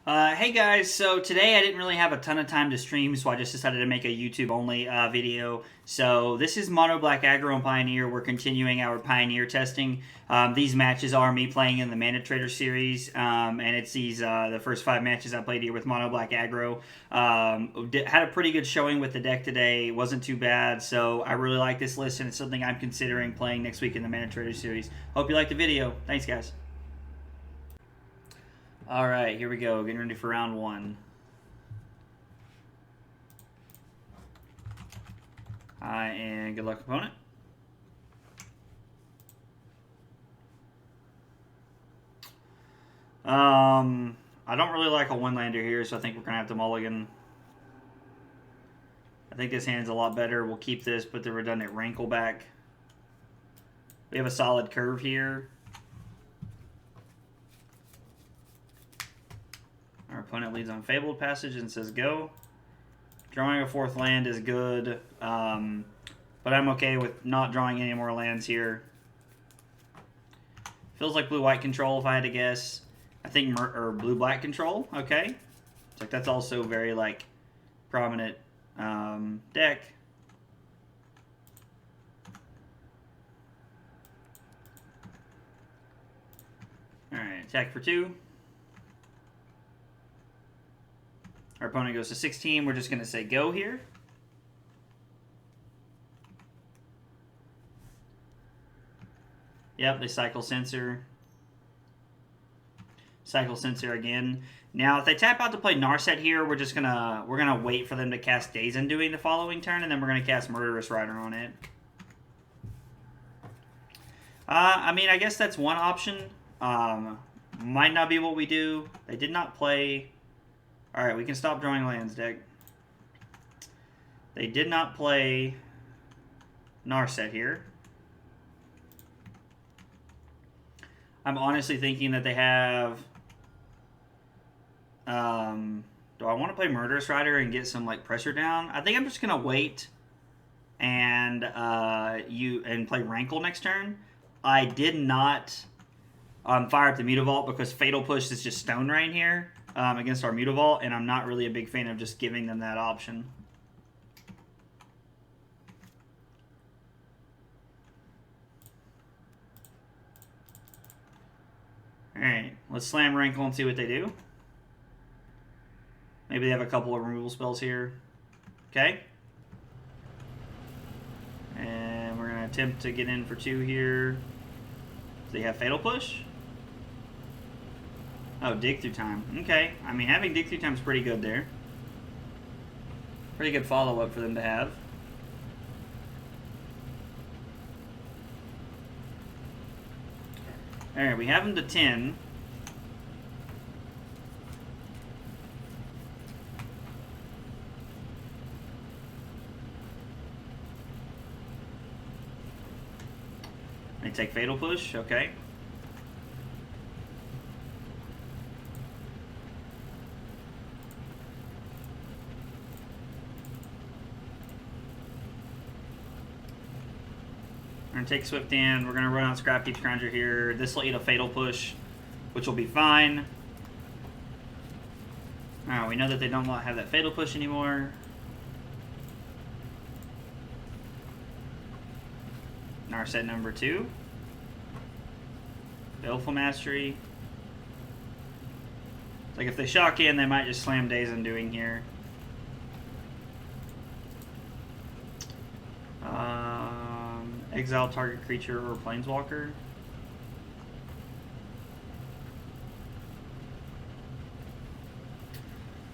Hey guys, so today I didn't really have a ton of time to stream, so I just decided to make a YouTube only video. So this is Mono Black Aggro and Pioneer. We're continuing our Pioneer testing. These matches are me playing in the Mana Trader series, and it's the first 5 matches I played here with Mono Black Aggro. Had a pretty good showing with the deck today. Wasn't too bad, so I really like this list, and it's something I'm considering playing next week in the Mana Trader series. Hope you liked the video. Thanks, guys. All right, here we go. Getting ready for round 1. And good luck, opponent. I don't really like a one-lander here, so I think we're going to have to mulligan. I think this hand's a lot better. We'll keep this, put the redundant Rankle back. We have a solid curve here. Our opponent leads on Fabled Passage and says go. Drawing a 4th land is good, but I'm okay with not drawing any more lands here. Feels like blue-white control if I had to guess. I think blue-black control, okay. It's like that's also very like prominent deck. Alright, attack for 2. Our opponent goes to 16. We're just going to say go here. Yep, they cycle Censor. Cycle Censor again. Now, if they tap out to play Narset here, we're gonna wait for them to cast Days Undoing the following turn, and then we're gonna cast Murderous Rider on it. I mean, I guess that's one option. Might not be what we do. They did not play. Alright, we can stop drawing lands, deck. They did not play Narset here. I'm honestly thinking that they have... do I want to play Murderous Rider and get some like pressure down? I think I'm just going to wait and play Rankle next turn. I did not fire up the Mutavault because Fatal Push is just Stone Rain here. Against our Mutavault, and I'm not really a big fan of just giving them that option. Alright, let's slam Rankle and see what they do. Maybe they have a couple of removal spells here. Okay. And we're going to attempt to get in for 2 here. Do they have Fatal Push? Oh, Dig Through Time. Okay. I mean, having Dig Through Time is pretty good there. Pretty good follow-up for them to have. Alright, we have them to 10. They take Fatal Push. Okay. We're going to take Swift in. We're going to run on Scrapheap Scrounger here. This will eat a Fatal Push, which will be fine. Alright, we know that they don't have that Fatal Push anymore. Narset number 2. Baleful Mastery. Like if they shock in, they might just slam Days Undoing here. Exile target creature or planeswalker.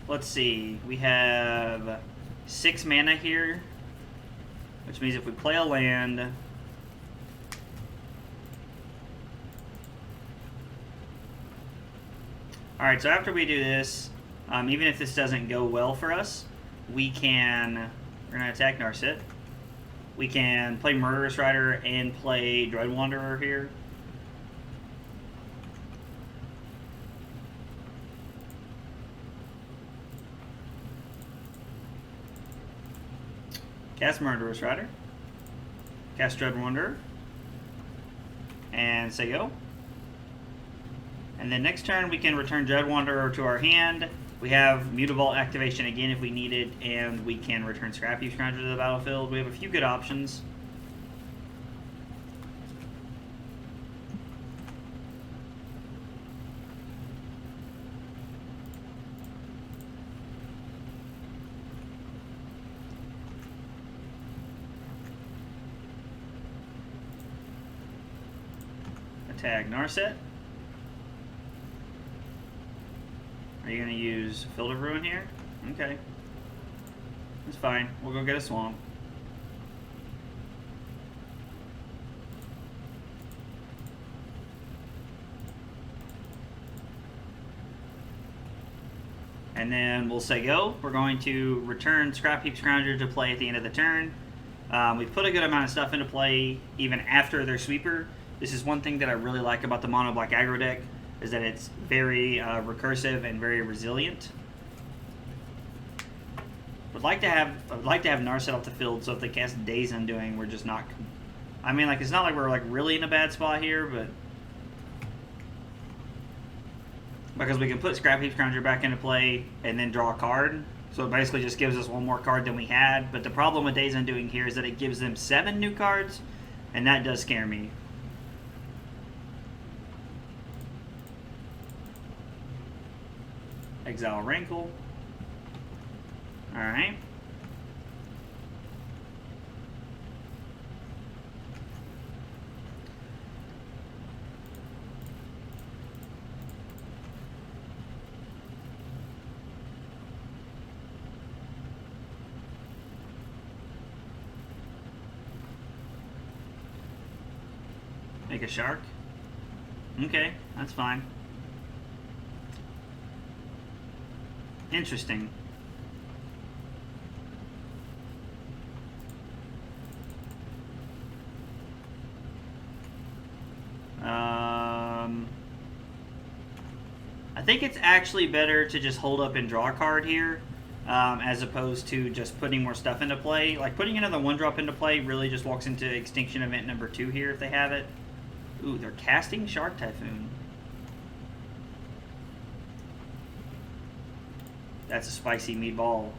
Let's see. We have 6 mana here, which means if we play a land, alright, so after we do this, even if this doesn't go well for us, we're going to attack Narset. We can play Murderous Rider and play Dread Wanderer here. Cast Murderous Rider. Cast Dread Wanderer. And say go. And then next turn we can return Dread Wanderer to our hand. We have Mutavault activation again if we need it, and we can return Scrapheap Scrounger to the battlefield. We have a few good options. Tag Narset. Are you going to use Field of Ruin here? Okay. That's fine. We'll go get a Swamp. And then we'll say go. We're going to return Scrapheap Scrounger to play at the end of the turn. We've put a good amount of stuff into play even after their sweeper. This is one thing that I really like about the mono black aggro deck, is that it's very recursive and very resilient. I'd like to have Narset off the field, so if they cast Daze Undoing, we're just not. I mean, like, it's not like we're like really in a bad spot here, but because we can put Scrapheap Scrounger back into play and then draw a card, so it basically just gives us one more card than we had. But the problem with Daze Undoing here is that it gives them 7 new cards, and that does scare me. Exile Rankle. Alright. Make a shark? Okay, that's fine. Interesting. I think it's actually better to just hold up and draw a card here, as opposed to just putting more stuff into play. Like, putting another 1-drop into play really just walks into Extinction Event number 2 here if they have it. Ooh, they're casting Shark Typhoon. That's a spicy meatball.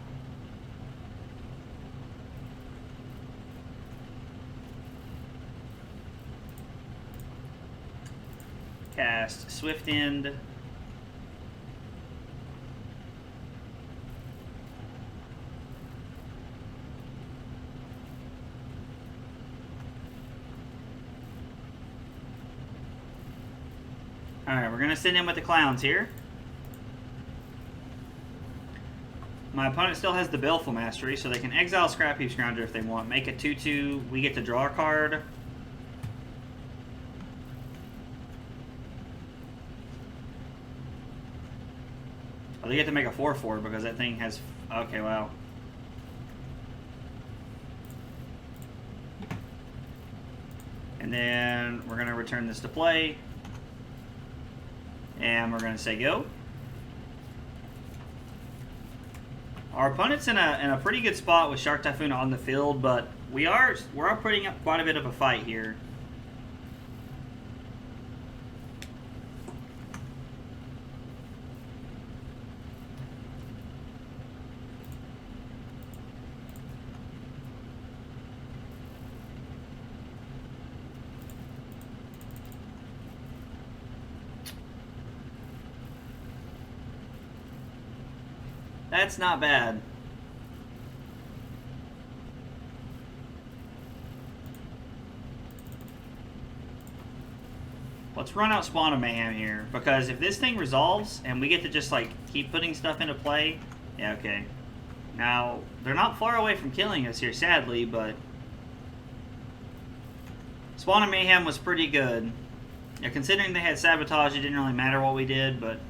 Cast Swift End. Alright, we're going to send in with the clowns here. My opponent still has the Baleful Mastery, so they can exile Scrapheap Scrounger if they want. Make a 2/2. We get to draw a card. Oh, they get to make a 4/4 because that thing has... Okay, wow. And then we're going to return this to play. And we're going to say go. Our opponent's in a pretty good spot with Shark Typhoon on the field, but we're putting up quite a bit of a fight here. That's not bad. Let's run out Spawn of Mayhem here, because if this thing resolves and we get to just like keep putting stuff into play, yeah, okay. Now, they're not far away from killing us here, sadly, but Spawn of Mayhem was pretty good. Yeah, considering they had Sabotage, it didn't really matter what we did, but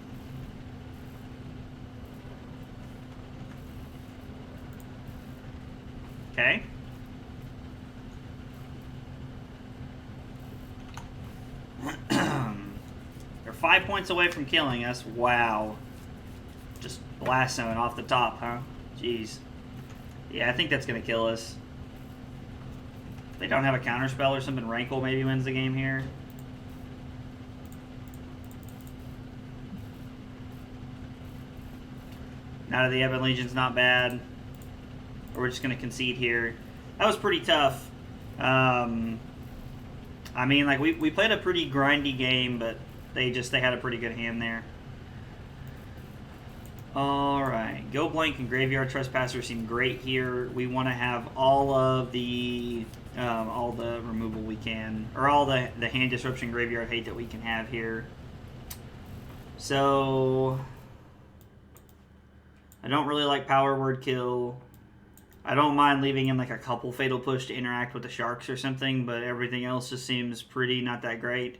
okay. They're 5 points away from killing us. Wow. Just blast zone off the top, huh? Jeez. Yeah, I think that's going to kill us. If they don't have a counterspell or something, Rankle maybe wins the game here. Now the Ebon Legion's not bad. Or we're just going to concede here. That was pretty tough. I mean, like, we played a pretty grindy game, but they had a pretty good hand there. Alright, Go Blank and Graveyard Trespasser seem great here. We want to have all of the removal we can, or all the hand disruption graveyard hate that we can have here. So, I don't really like Power Word Kill. I don't mind leaving in like a couple Fatal Push to interact with the Sharks or something, but everything else just seems pretty not that great.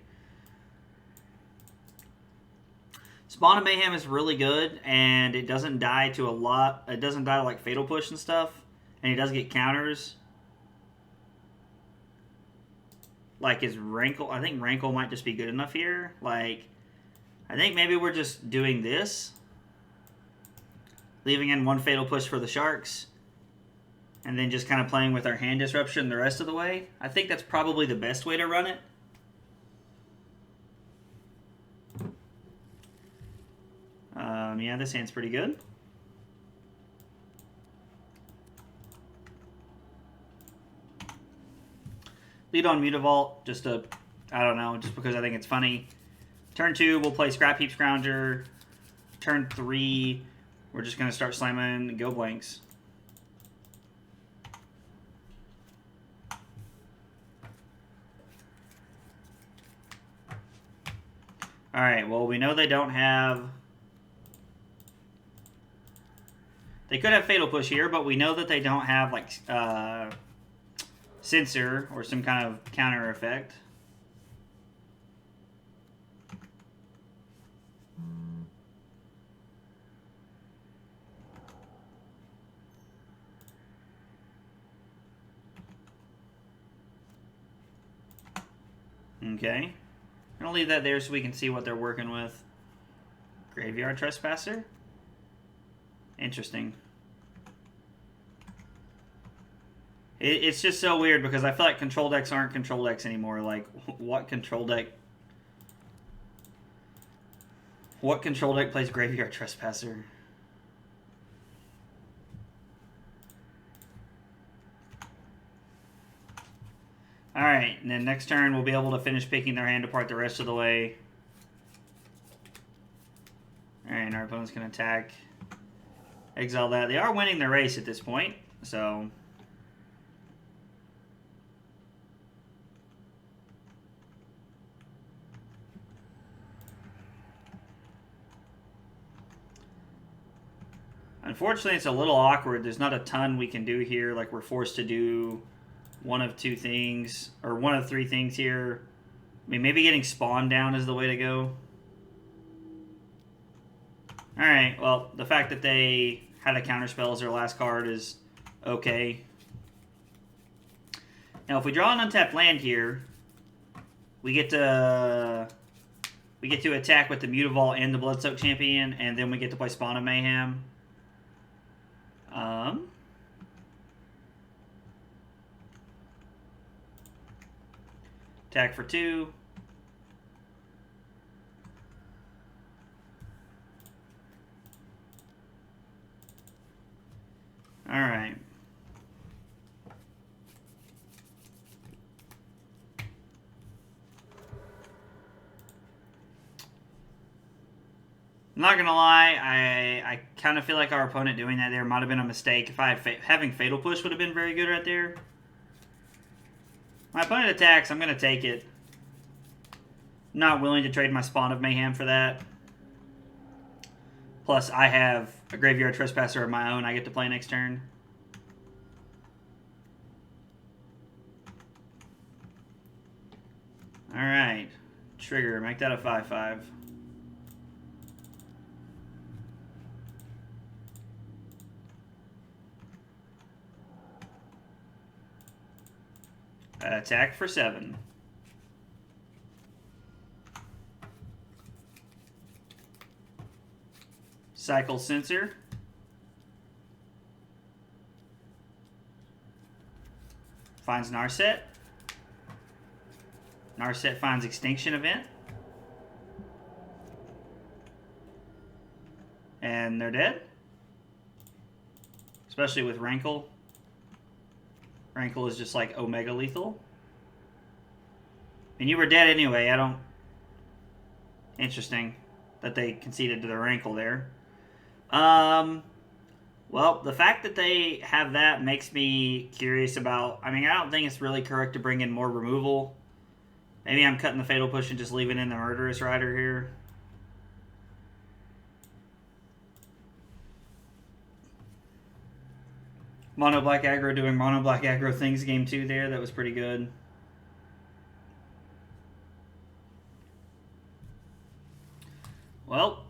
Spawn of Mayhem is really good, and it doesn't die to a lot. It doesn't die to like Fatal Push and stuff, and it does get counters. Like, is Rankle? I think Rankle might just be good enough here. Like, I think maybe we're just doing this, leaving in one Fatal Push for the Sharks, and then just kind of playing with our hand disruption the rest of the way. I think that's probably the best way to run it. Yeah, this hand's pretty good. Lead on Mutavault, just to, I don't know, just because I think it's funny. Turn 2, we'll play Scrapheap Scrounger. Turn 3, we're just going to start slamming Go Blanks. Alright, well, we know they don't have... They could have Fatal Push here, but we know that they don't have, like, Censor or some kind of counter effect. Okay. I'm going to leave that there so we can see what they're working with. Graveyard Trespasser? Interesting. It's just so weird because I feel like control decks aren't control decks anymore. Like, what control deck plays Graveyard Trespasser? Alright, and then next turn we'll be able to finish picking their hand apart the rest of the way. Alright, and our opponent's going to attack. Exile that. They are winning the race at this point, so... Unfortunately, it's a little awkward. There's not a ton we can do here. Like, we're forced to do one of two things, or one of three things here. I mean, maybe getting Spawn down is the way to go. Alright, well, the fact that they had a counterspell as their last card is okay. Now, if we draw an untapped land here, we get to attack with the Mutavault and the Bloodsoaked Champion, and then we get to play Spawn of Mayhem. Attack for 2. All right. I'm not gonna lie, I kind of feel like our opponent doing that there might have been a mistake. If I had having Fatal Push would have been very good right there. My opponent attacks, I'm gonna take it. Not willing to trade my Spawn of Mayhem for that. Plus, I have a Graveyard Trespasser of my own I get to play next turn. Alright. Trigger, make that a 5/5. Attack for 7. Cycle Censor. Finds Narset. Narset finds Extinction Event. And they're dead. especially with Rankle. Rankle is just like Omega lethal. And you were dead anyway. I don't... Interesting that they conceded to the Rankle there. Well, the fact that they have that makes me curious about... I mean, I don't think it's really correct to bring in more removal. Maybe I'm cutting the Fatal Push and just leaving in the Murderous Rider here. Mono Black Aggro doing Mono Black Aggro things game 2 there. That was pretty good. Well,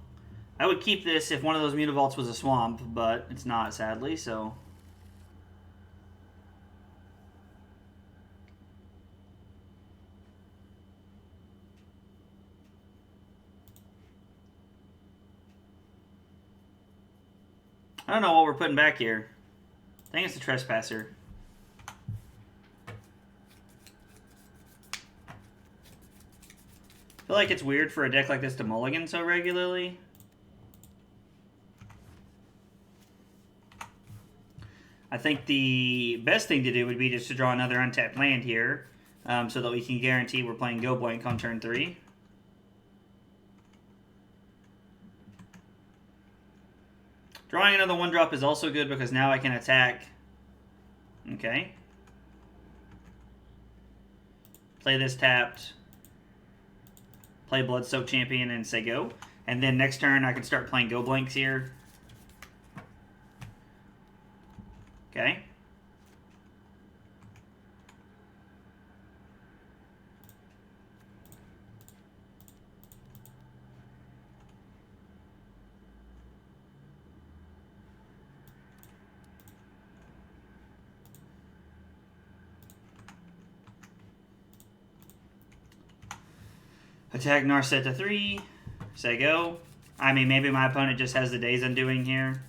I would keep this if one of those Mutavaults was a swamp, but it's not, sadly, so... I don't know what we're putting back here. I think it's the Trespasser. I feel like it's weird for a deck like this to mulligan so regularly. I think the best thing to do would be just to draw another untapped land here, so that we can guarantee we're playing Go Blank on turn 3. Drawing another 1-drop is also good because now I can attack. Okay. Play this tapped. Play Bloodsoaked Champion and say go. And then next turn I can start playing Go Blanks here. Okay. Attack Narset to 3. Say go. I mean, maybe my opponent just has the Days Undoing here.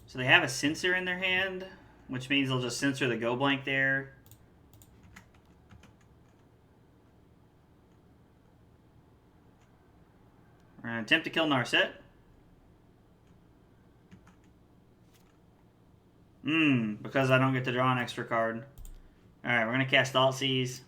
So they have a Censor in their hand, which means they'll just censor the Go Blank there. We're going to attempt to kill Narset. Because I don't get to draw an extra card. Alright, we're going to cast Thoughtseize.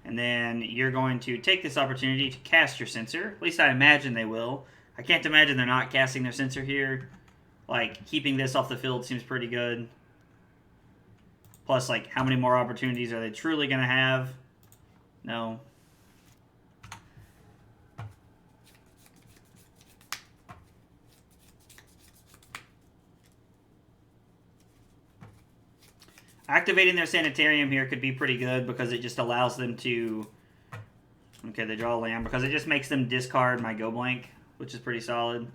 And then you're going to take this opportunity to cast your Censor. At least I imagine they will. I can't imagine they're not casting their Censor here. Like, keeping this off the field seems pretty good. Plus, like, how many more opportunities are they truly going to have? No. Activating their Sanitarium here could be pretty good because it just allows them to... Okay, they draw a land because it just makes them discard my Go Blank, which is pretty solid.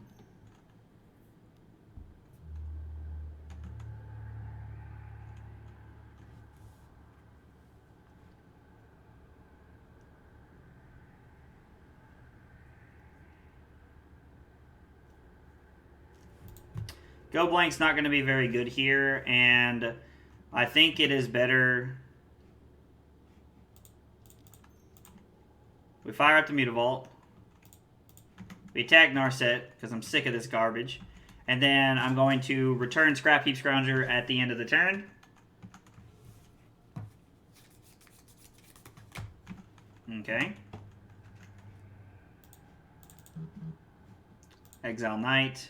Go Blank's not going to be very good here, and I think it is better... We fire up the Mutavault. We attack Narset, because I'm sick of this garbage. And then I'm going to return Scrapheap Scrounger at the end of the turn. Okay. Exile Knight.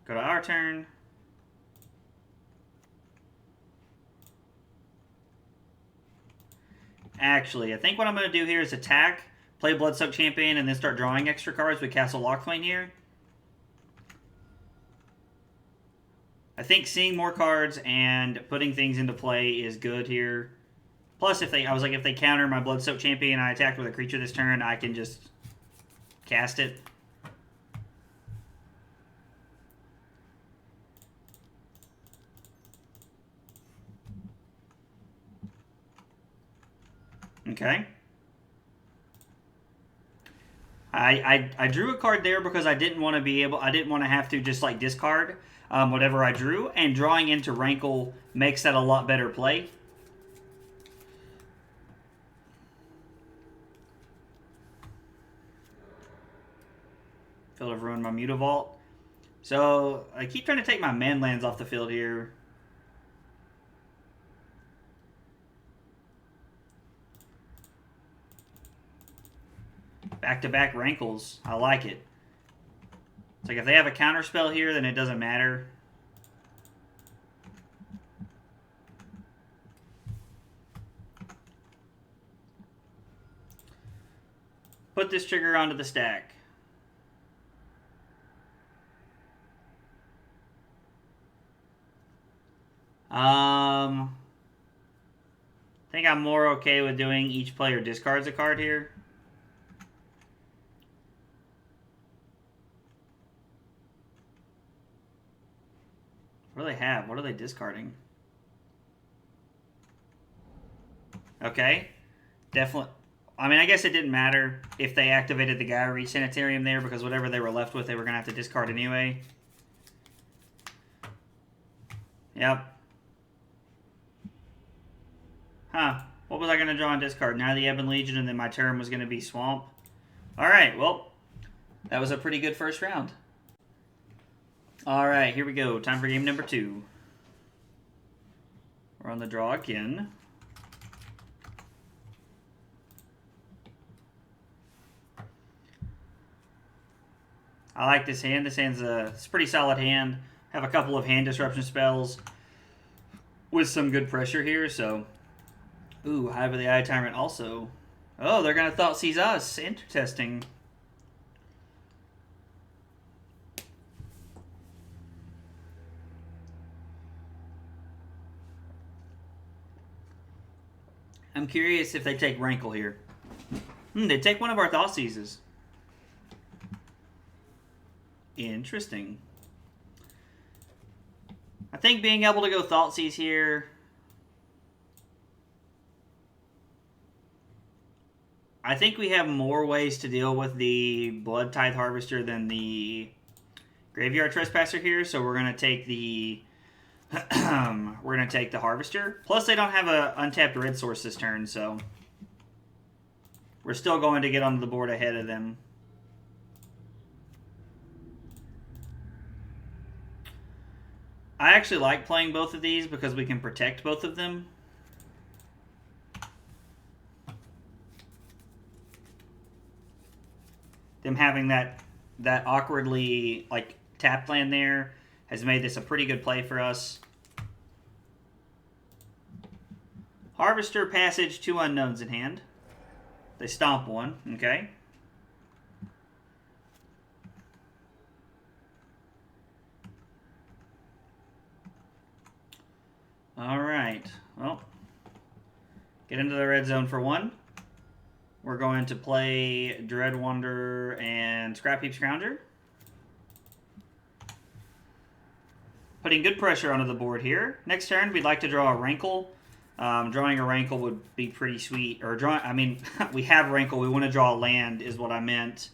Go to our turn. Actually, I think what I'm going to do here is attack, play Bloodsoaked Champion, and then start drawing extra cards with Castle Locthwain here. I think seeing more cards and putting things into play is good here. Plus, if they counter my Bloodsoaked Champion and I attack with a creature this turn, I can just cast it. Okay. I drew a card there because I didn't want to have to just like discard whatever I drew, and drawing into Rankle makes that a lot better play. Field of Ruin, my Mutavault. So I keep trying to take my man lands off the field here. Back-to-back Rankles. I like it. It's like if they have a counter spell here, then it doesn't matter. Put this trigger onto the stack. I think I'm more okay with doing each player discards a card here. What do they have? What are they discarding? Okay. Definitely. I mean, I guess it didn't matter if they activated the Gyre Sanitarium there, because whatever they were left with, they were going to have to discard anyway. Yep. Huh. What was I going to draw and discard? Now the Ebon Legion, and then my turn was going to be Swamp. Alright, well, that was a pretty good first round. Alright, here we go. Time for game number 2. We're on the draw again. I like this hand. This hand's it's a pretty solid hand. Have a couple of hand disruption spells with some good pressure here, so... Ooh, Hive of the Eye Tyrant also. Oh, they're going to Thoughtseize us. Interesting. I'm curious if they take Rankle here. They take one of our Thoughtseizes. Interesting. I think being able to go Thoughtseize here... I think we have more ways to deal with the Blood Tithe Harvester than the Graveyard Trespasser here, so we're going to take the Harvester. Plus, they don't have a untapped red source this turn, so we're still going to get onto the board ahead of them. I actually like playing both of these because we can protect both of them. Them having that awkwardly like tapped land there has made this a pretty good play for us. Harvester, Passage, 2 unknowns in hand. They stomp one, okay. Alright, well, get into the red zone for 1. We're going to play Dread Wanderer and Scrapheap Scrounger. Putting good pressure onto the board here. Next turn, we'd like to draw a Rankle. Drawing a Rankle would be pretty sweet. Or I mean, we have Rankle. We want to draw a land, is what I meant.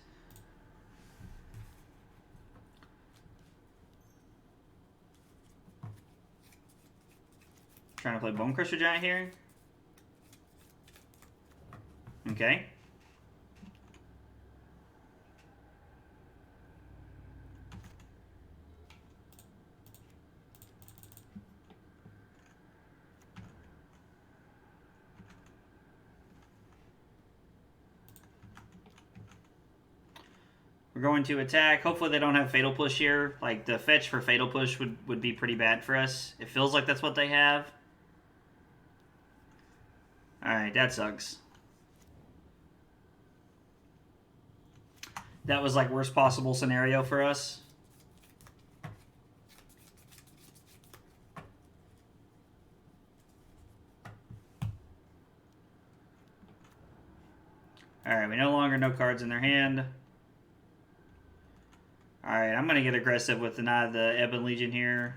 Trying to play Bone Crusher Giant here. Okay. We're going to attack. Hopefully they don't have Fatal Push here. Like, the fetch for Fatal Push would be pretty bad for us. It feels like that's what they have. Alright, that sucks. That was like worst possible scenario for us. Alright, we no longer know cards in their hand. Alright, I'm going to get aggressive with the Ebon Legion here.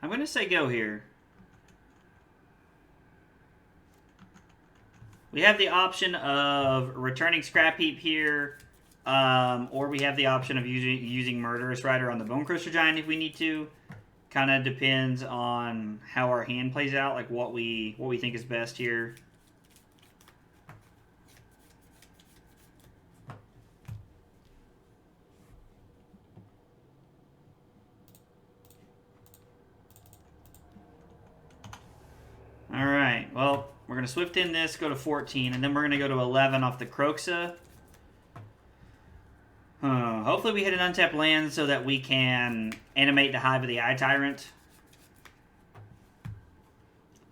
I'm going to say go here. We have the option of returning Scrapheap here, or we have the option of using Murderous Rider on the Bone Crusher Giant if we need to. Kind of depends on how our hand plays out, like what we think is best here. All right, well, we're going to Swift in this, go to 14, and then we're going to go to 11 off the Kroxa. Hopefully we hit an untapped land so that we can animate the Hive of the Eye Tyrant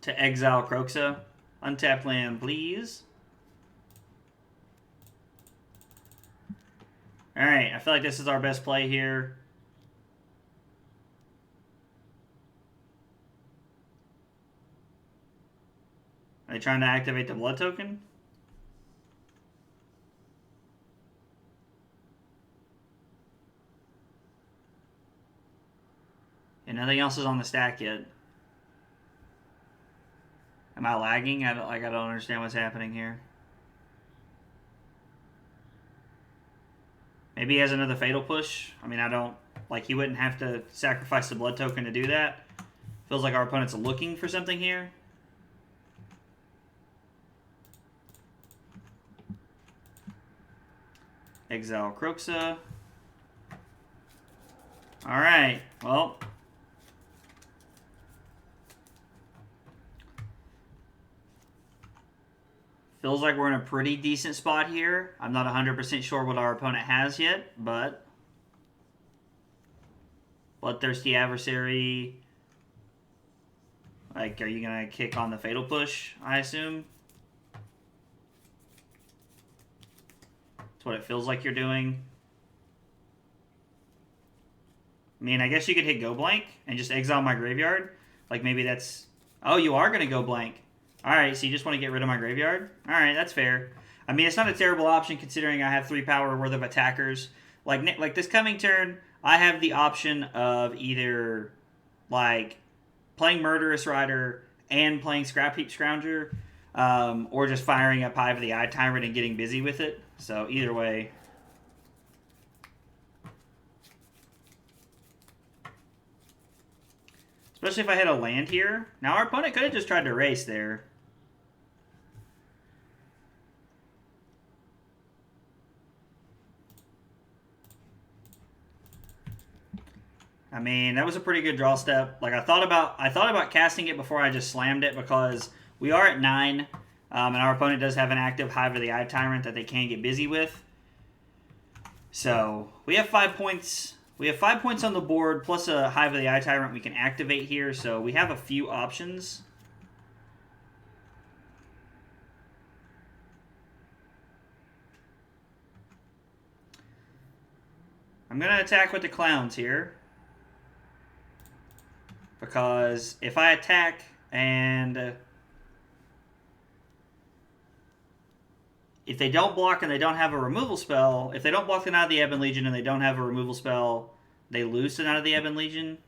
to exile Kroxa. Untapped land, please. Alright, I feel like this is our best play here. Are they trying to activate the blood token? And nothing else is on the stack yet. Am I lagging? I don't understand what's happening here. Maybe he has another fatal push. I mean, I don't like he wouldn't have to sacrifice the blood token to do that. Feels like our opponent's looking for something here. Exile Kroxa. All right. Well, feels like we're in a pretty decent spot here. I'm not 100% sure what our opponent has yet, but Bloodthirsty Adversary. Like, are you going to kick on the Fatal Push, I assume? That's what it feels like you're doing. I mean, I guess you could hit Go Blank and just exile my graveyard. Like, maybe that's... Oh, you are going to Go Blank. Alright, so you just want to get rid of my graveyard? Alright, that's fair. I mean, it's not a terrible option considering I have 3 power worth of attackers. Like this coming turn, I have the option of either, like, playing Murderous Rider and playing Scrapheap Scrounger, or just firing up Hive of the Eye Tyrant and getting busy with it. So, either way. Especially if I had a land here. Now, our opponent could have just tried to race there. I mean, that was a pretty good draw step. Like I thought about casting it before I just slammed it because we are at 9, and our opponent does have an active Hive of the Eye Tyrant that they can get busy with. So we have 5 points. We have 5 points on the board plus a Hive of the Eye Tyrant we can activate here. So we have a few options. I'm going to attack with the clowns here. Because if I attack and if they don't block and they don't have a removal spell, if they don't block the Knight of the Ebon Legion and they don't have a removal spell, they lose the Knight of the Ebon Legion.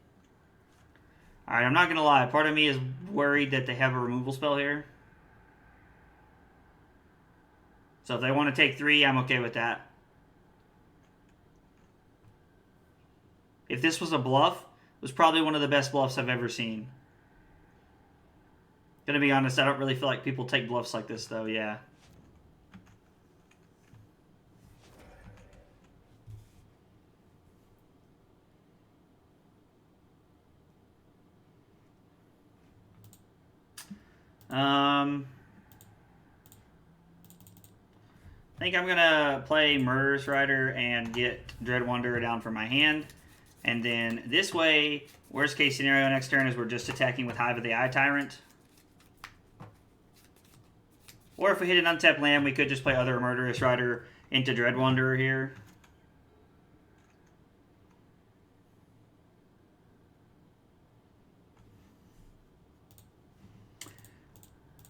Alright, I'm not going to lie. Part of me is worried that they have a removal spell here. So if they want to take 3, I'm okay with that. If this was a bluff, was probably one of the best bluffs I've ever seen. Gonna be honest, I don't really feel like people take bluffs like this, though, yeah. I think I'm gonna play Murderous Rider and get Dread Wanderer down for my hand. And then this way, worst case scenario next turn is we're just attacking with Hive of the Eye Tyrant. Or if we hit an untapped land, we could just play other Murderous Rider into Dread Wanderer here.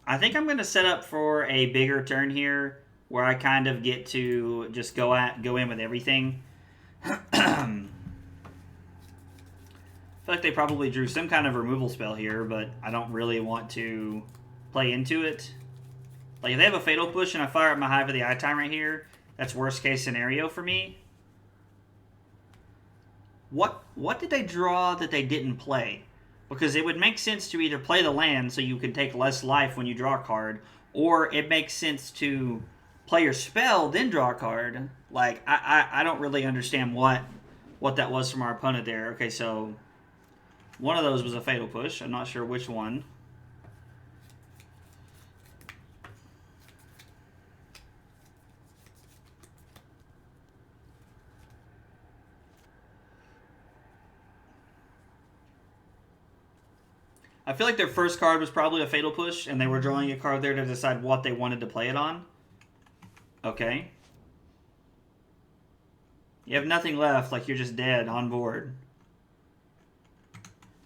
I think I'm going to set up for a bigger turn here where I kind of get to just go in with everything. I feel feel like they probably drew some kind of removal spell here, but I don't really want to play into it. Like, if they have a Fatal Push and I fire up my Hive of the Eye Tyrant here, that's worst case scenario for me. What did they draw that they didn't play? Because it would make sense to either play the land so you can take less life when you draw a card, or it makes sense to play your spell, then draw a card. Like, I don't really understand what that was from our opponent there. Okay, so one of those was a Fatal Push. I'm not sure which one. I feel like their first card was probably a Fatal Push, and they were drawing a card there to decide what they wanted to play it on. Okay. You have nothing left, like you're just dead on board.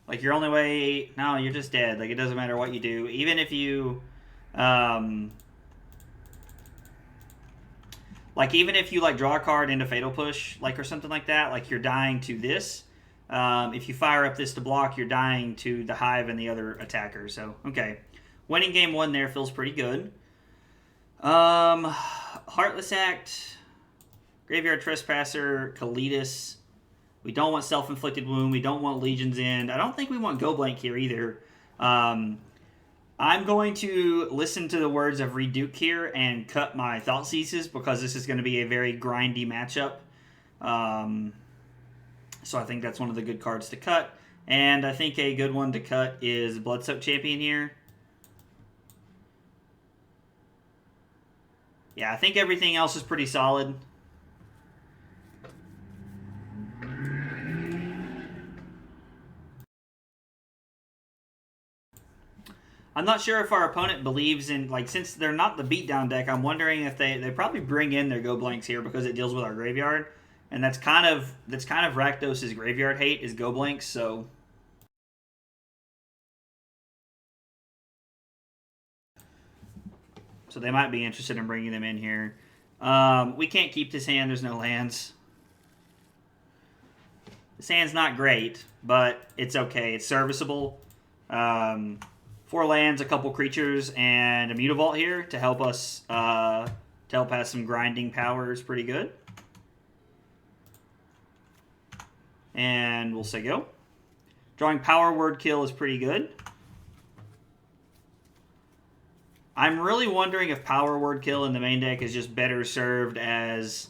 Like, your only way... No, you're just dead. Like, it doesn't matter what you do. Even if you... even if you, like, draw a card into Fatal Push, like, or something like that, like, you're dying to this. If you fire up this to block, you're dying to the Hive and the other attacker. So, okay. Winning game 1 there feels pretty good. Heartless Act, Graveyard Trespasser, Kalitas. We don't want Self-Inflicted Wound. We don't want Legion's End. I don't think we want Go Blank here either. I'm going to listen to the words of Reduke here and cut my Thoughtseizes because this is going to be a very grindy matchup. So I think that's one of the good cards to cut. And I think a good one to cut is Bloodsoaked Champion here. Yeah, I think everything else is pretty solid. I'm not sure if our opponent believes in, like, since they're not the beatdown deck, I'm wondering if they probably bring in their Go Blanks here because it deals with our graveyard. And that's kind of Rakdos' graveyard hate is Go Blanks, so they might be interested in bringing them in here. We can't keep this hand. There's no lands. This hand's not great, but it's okay. It's serviceable. 4 lands, a couple creatures, and a Mutavault here to help us have some grinding power is pretty good. And we'll say go. Drawing Power Word Kill is pretty good. I'm really wondering if Power Word Kill in the main deck is just better served as...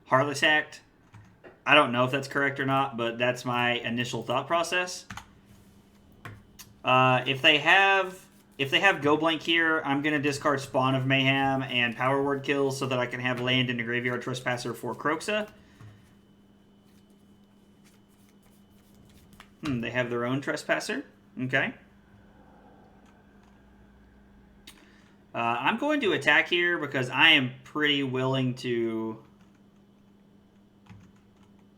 Heartless Act. I don't know if that's correct or not, but that's my initial thought process. If they have Go Blank here, I'm going to discard Spawn of Mayhem and Power Word Kill so that I can have land into Graveyard Trespasser for Kroxa. They have their own Trespasser. Okay. I'm going to attack here because I am pretty willing to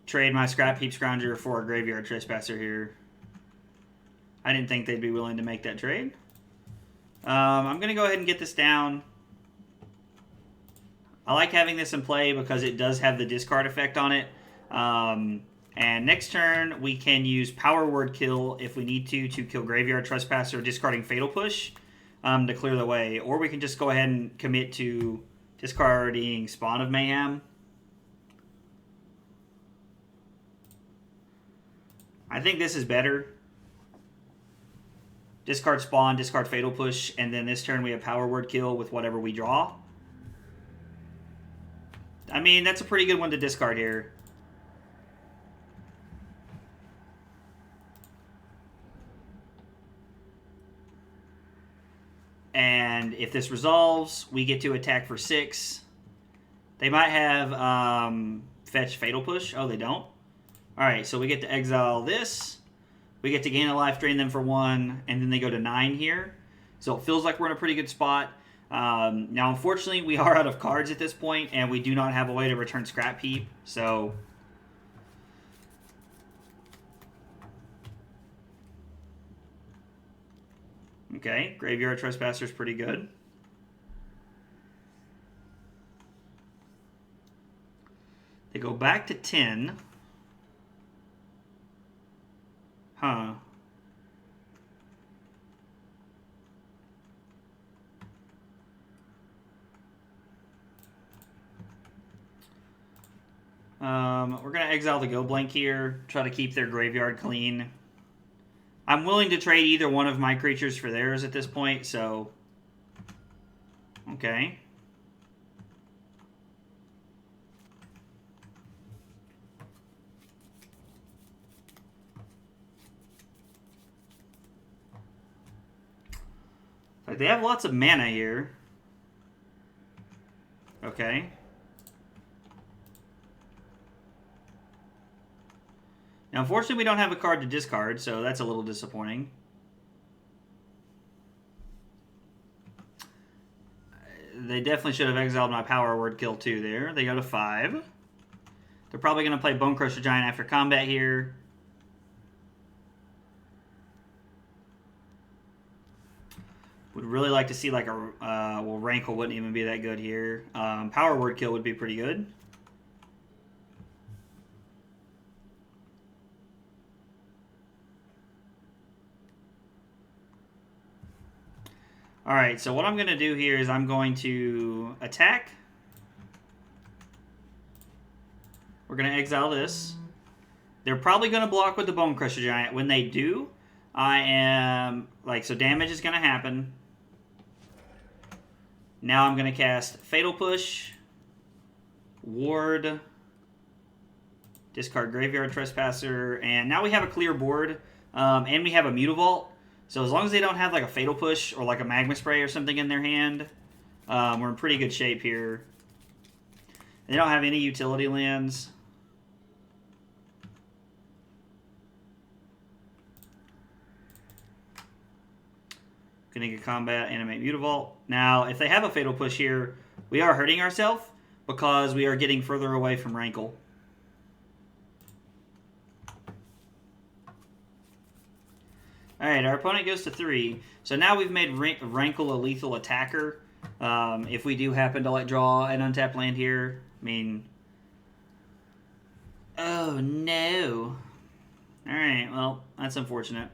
trade my Scrapheap Scrounger for a Graveyard Trespasser here. I didn't think they'd be willing to make that trade. I'm going to go ahead and get this down. I like having this in play because it does have the discard effect on it. And next turn, we can use Power Word Kill if we need to kill Graveyard Trespasser, discarding Fatal Push to clear the way. Or we can just go ahead and commit to discarding Spawn of Mayhem. I think this is better. Discard Spawn, discard Fatal Push, and then this turn we have Power Word Kill with whatever we draw. I mean, that's a pretty good one to discard here. And if this resolves, we get to attack for 6. They might have fetch Fatal Push. Oh, they don't? Alright, so we get to exile this. We get to gain a life, drain them for 1, and then they go to 9 here. So it feels like we're in a pretty good spot. Now, unfortunately, we are out of cards at this point, and we do not have a way to return Scrapheap. So okay, Graveyard Trespasser is pretty good. They go back to 10. Huh. We're going to exile the Go Blank here. Try to keep their graveyard clean. I'm willing to trade either one of my creatures for theirs at this point, so... Okay. Like, they have lots of mana here. Okay. Now, unfortunately, we don't have a card to discard, so that's a little disappointing. They definitely should have exiled my Power Word Kill too there. They go to 5. They're probably going to play Bone Crusher Giant after combat here. Would really like to see like a... well, Rankle wouldn't even be that good here. Power Word Kill would be pretty good. Alright, so what I'm going to do here is I'm going to attack. We're going to exile this. They're probably going to block with the Bone Crusher Giant. When they do, I am... like, so damage is going to happen. Now I'm going to cast Fatal Push, Ward, discard Graveyard Trespasser, and now we have a clear board, and we have a Mutavault. So as long as they don't have like a Fatal Push or like a Magma Spray or something in their hand, we're in pretty good shape here. They don't have any utility lands. Gonna get combat, animate Mutavault. Now, if they have a Fatal Push here, we are hurting ourselves because we are getting further away from Rankle. Alright, our opponent goes to 3. So now we've made Rankle a lethal attacker. If we do happen to like draw an untapped land here, I mean... oh no. Alright, well, that's unfortunate.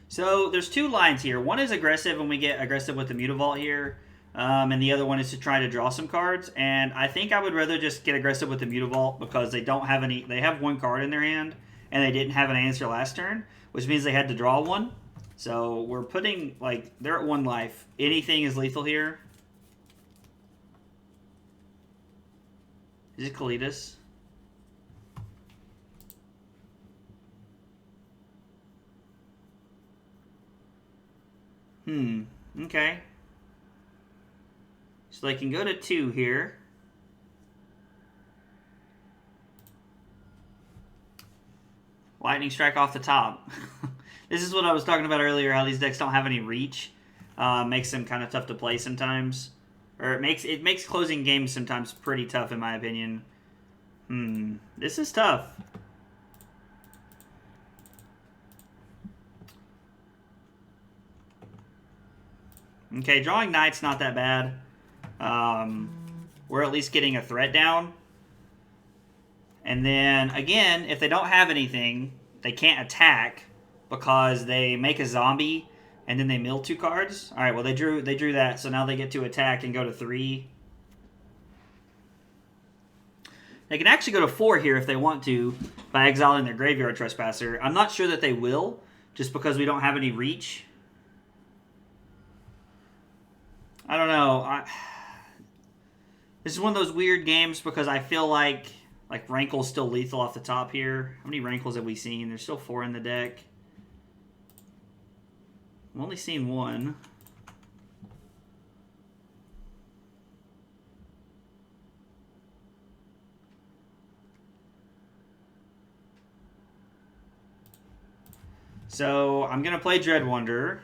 So there's 2 lines here. One is aggressive, and we get aggressive with the Mutavault here. And the other one is to try to draw some cards. And I think I would rather just get aggressive with the Mutavault because they don't have any... they have 1 card in their hand, and they didn't have an answer last turn, which means they had to draw 1. So we're putting, like, they're at 1 life. Anything is lethal here. Is it Kalitas? Okay. So they can go to 2 here. Lightning Strike off the top. This is what I was talking about earlier, how these decks don't have any reach. Makes them kind of tough to play sometimes. Or it makes closing games sometimes pretty tough, in my opinion. This is tough. Okay, drawing Knight's not that bad. We're at least getting a threat down. And then, again, if they don't have anything, they can't attack because they make a zombie and then they mill 2 cards. All right, well, they drew that, so now they get to attack and go to 3. They can actually go to 4 here if they want to by exiling their Graveyard Trespasser. I'm not sure that they will, just because we don't have any reach. I don't know. This is one of those weird games because I feel like Rankle's still lethal off the top here. How many Rankles have we seen? There's still 4 in the deck. I've only seen 1. So I'm going to play Dread Wanderer.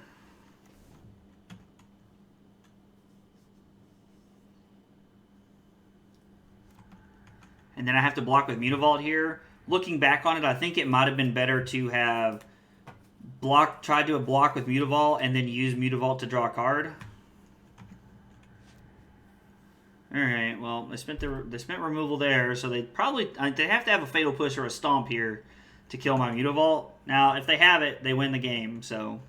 And then I have to block with Mutavault here. Looking back on it, I think it might have been better to have Try to do a block with Mutavault and then use Mutavault to draw a card. Alright, well, they spent removal there, so they have to have a Fatal Push or a Stomp here to kill my Mutavault. Now, if they have it, they win the game, so...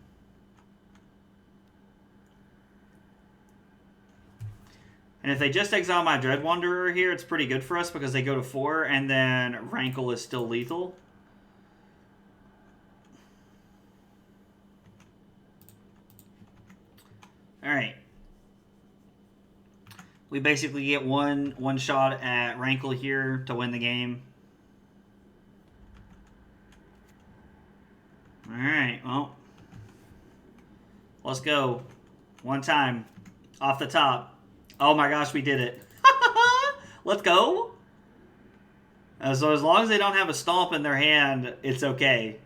And if they just exile my Dread Wanderer here, it's pretty good for us because they go to 4, and then Rankle is still lethal. Alright. We basically get one shot at Rankle here to win the game. Alright, well. Let's go. One time. Off the top. Oh my gosh, we did it. Let's go. So as long as they don't have a Stomp in their hand, it's okay.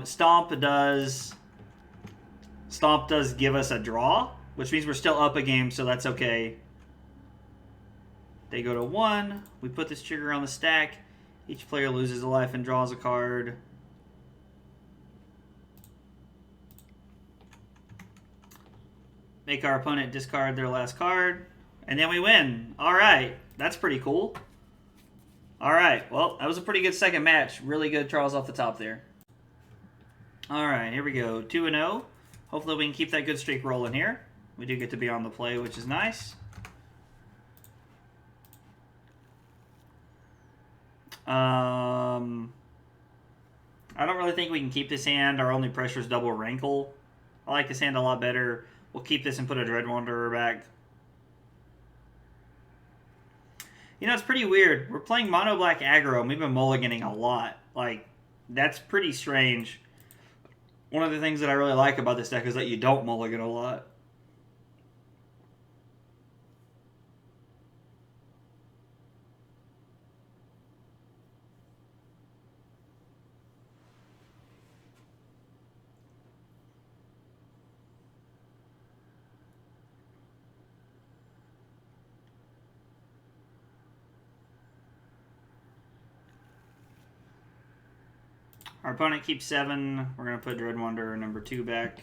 Stomp does give us a draw, which means we're still up a game, so that's okay. They go to 1. We put this trigger on the stack. Each player loses a life and draws a card. Make our opponent discard their last card. And then we win. Alright. That's pretty cool. Alright. Well, that was a pretty good second match. Really good draws off the top there. Alright, here we go. 2-0. Hopefully we can keep that good streak rolling here. We do get to be on the play, which is nice. I don't really think we can keep this hand. Our only pressure is double Rankle. I like this hand a lot better. We'll keep this and put a Dread Wanderer back. You know, it's pretty weird. We're playing mono black aggro, and we've been mulliganing a lot. Like, that's pretty strange. One of the things that I really like about this deck is that you don't mulligan a lot. Our opponent keeps 7. We're going to put Dread Wanderer number 2 back.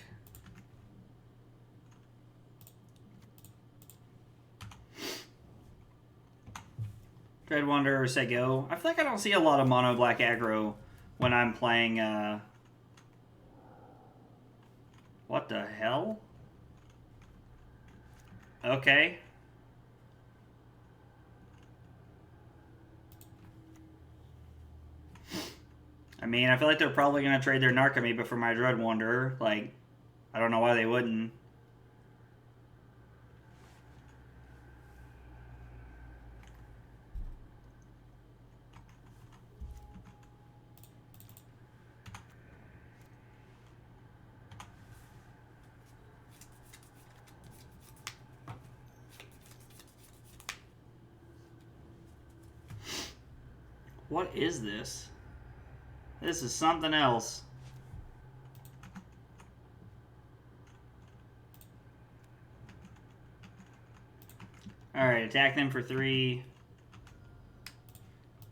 Dread Wanderer, say go. I feel like I don't see a lot of mono black aggro when I'm playing, What the hell? Okay. I mean, I feel like they're probably going to trade their Narcomoeba for my Dread Wanderer. Like, I don't know why they wouldn't. What is this? This is something else. Alright, attack them for 3.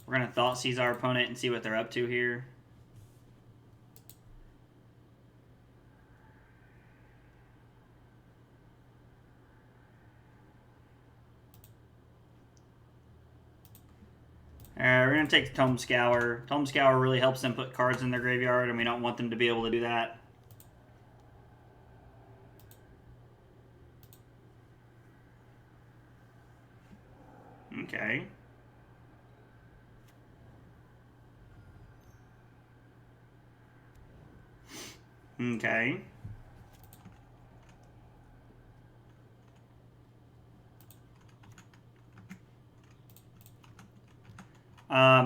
We're going to Thoughtseize our opponent and see what they're up to here. We're going to take the Tome Scour. Tome Scour really helps them put cards in their graveyard, and we don't want them to be able to do that. Okay. Okay.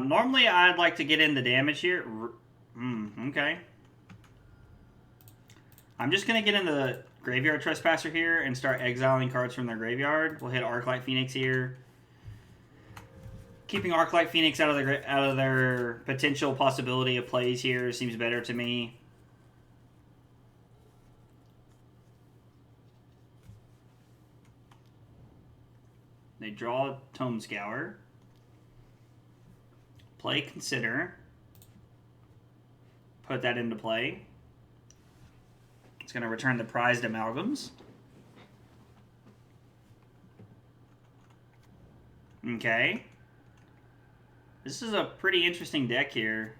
Normally I'd like to get in the damage here. Okay. I'm just going to get in the Graveyard Trespasser here and start exiling cards from their graveyard. We'll hit Arclight Phoenix here. Keeping Arclight Phoenix out of their potential possibility of plays here seems better to me. They draw Tome Scour. Play Consider. Put that into play. It's going to return the prized amalgams. Okay. This is a pretty interesting deck here.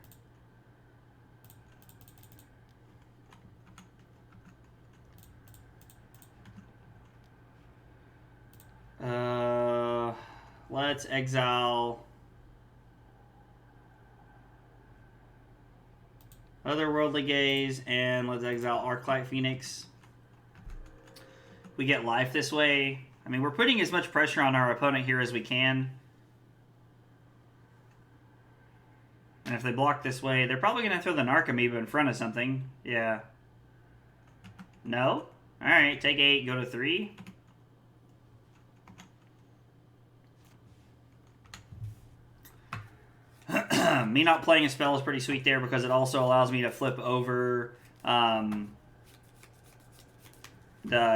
Let's exile Otherworldly Gaze, and let's exile Arclight Phoenix. We get life this way. I mean, we're putting as much pressure on our opponent here as we can. And if they block this way, they're probably going to throw the Narcomoeba in front of something. Yeah. No? Alright, take 8, go to 3. Me not playing a spell is pretty sweet there because it also allows me to flip over the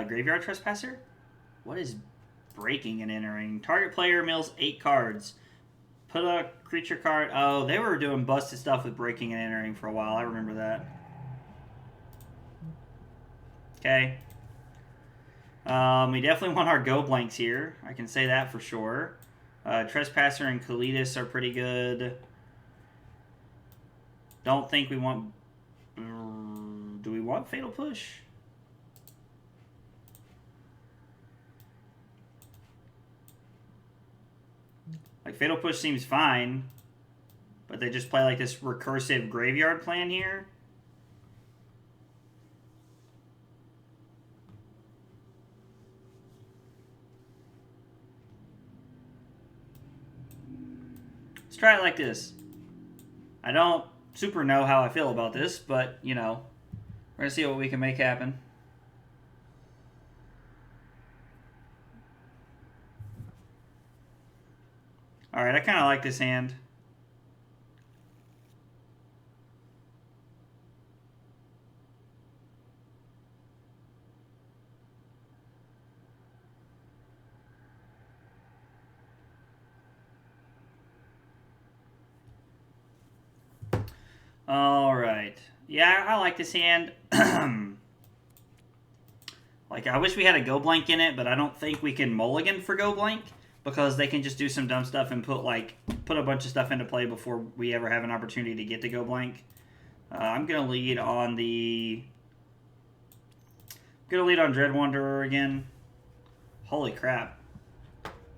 Graveyard Trespasser. What is breaking and entering? Target player mills 8 cards. Put a creature card. Oh, they were doing busted stuff with breaking and entering for a while. I remember that. Okay. We definitely want our go blanks here. I can say that for sure. Trespasser and Kalitas are pretty good. Don't think we want... do we want Fatal Push? Like, Fatal Push seems fine. But they just play like this recursive graveyard plan here. Let's try it like this. I don't super know how I feel about this, but, you know, we're going to see what we can make happen. Alright, I kind of like this hand. Alright. Yeah, I like this hand. Like, I wish we had a go blank in it, but I don't think we can mulligan for go blank because they can just do some dumb stuff and put a bunch of stuff into play before we ever have an opportunity to get to go blank. I'm gonna lead on Dread Wanderer again. Holy crap!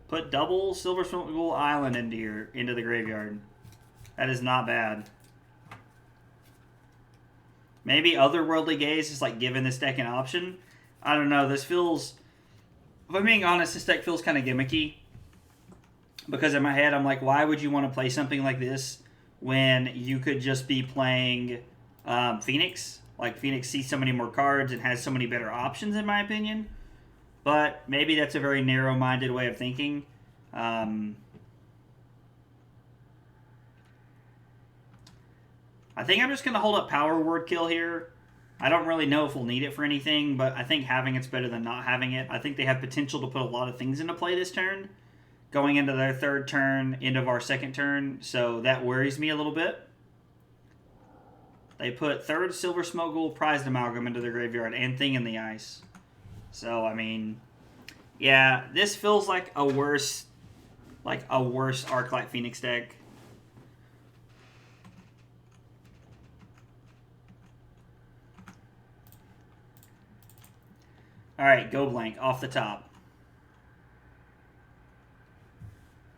Put double Silver Smoke Island into the graveyard. That is not bad. Maybe Otherworldly Gaze is like giving this deck an option. I don't know. This feels, if I'm being honest, this deck feels kind of gimmicky. Because in my head, I'm like, why would you want to play something like this when you could just be playing Phoenix? Like, Phoenix sees so many more cards and has so many better options, in my opinion. But maybe that's a very narrow-minded way of thinking. I think I'm just going to hold up Power Word Kill here. I don't really know if we'll need it for anything, but I think having it's better than not having it. I think they have potential to put a lot of things into play this turn. Going into their third turn, end of our second turn, so that worries me a little bit. They put third Silver Smoke Ghoul Prized Amalgam into the graveyard and Thing in the Ice. So, I mean, yeah, this feels like a worse Arclight Phoenix deck. Alright, go blank, off the top.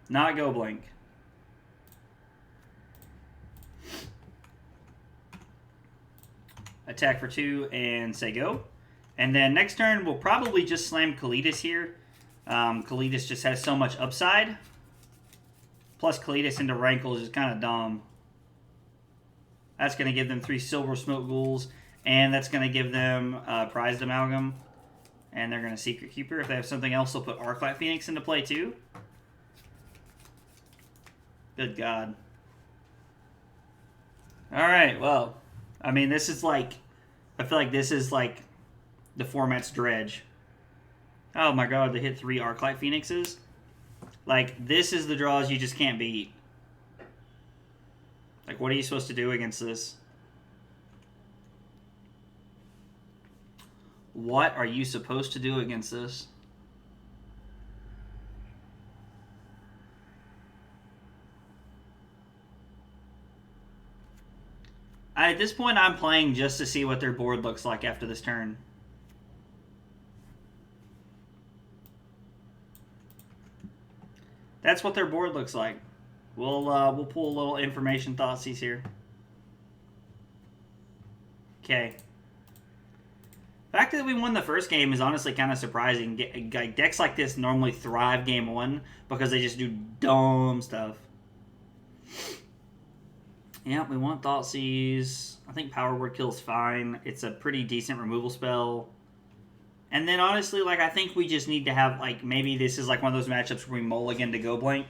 Not go blank. Attack for 2 and say go. And then next turn, we'll probably just slam Kalitas here. Kalitas just has so much upside. Plus Kalitas into Rankle is just kind of dumb. That's going to give them 3 Silver Smoke Ghouls. And that's going to give them Prized Amalgam. And they're going to Secret Keeper. If they have something else, they'll put Arclight Phoenix into play too. Good God. Alright, well. I mean, this is like... I feel like this is like the format's Dredge. Oh my God, they hit 3 Arclight Phoenixes. Like, this is the draws you just can't beat. Like, what are you supposed to do against this? What are you supposed to do against this? At this point, I'm playing just to see what their board looks like after this turn. That's what their board looks like. We'll pull a little information Thoughtseize here. Okay. The fact that we won the first game is honestly kind of surprising. Decks like this normally thrive game one because they just do dumb stuff. Yeah, we want Thoughtseize. I think Power Word Kill is fine. It's a pretty decent removal spell. And then honestly, like, I think we just need to have, like, maybe this is like one of those matchups where we mulligan to go blank.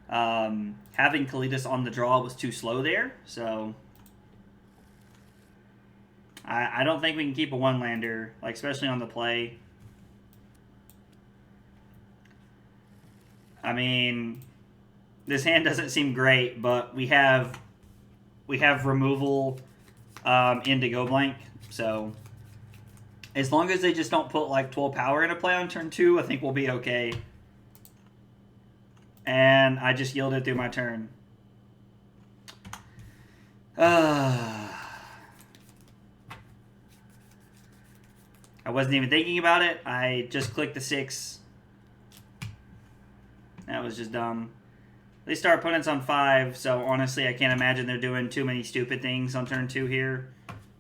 Having Kalitas on the draw was too slow there, so I don't think we can keep a one-lander, like, especially on the play. I mean, this hand doesn't seem great, but we have removal into go blank, so as long as they just don't put like 12 power into play on turn 2, I think we'll be okay. And I just yielded through my turn. I wasn't even thinking about it. I just clicked the 6. That was just dumb. At least our opponent's on 5, so honestly I can't imagine they're doing too many stupid things on turn 2 here.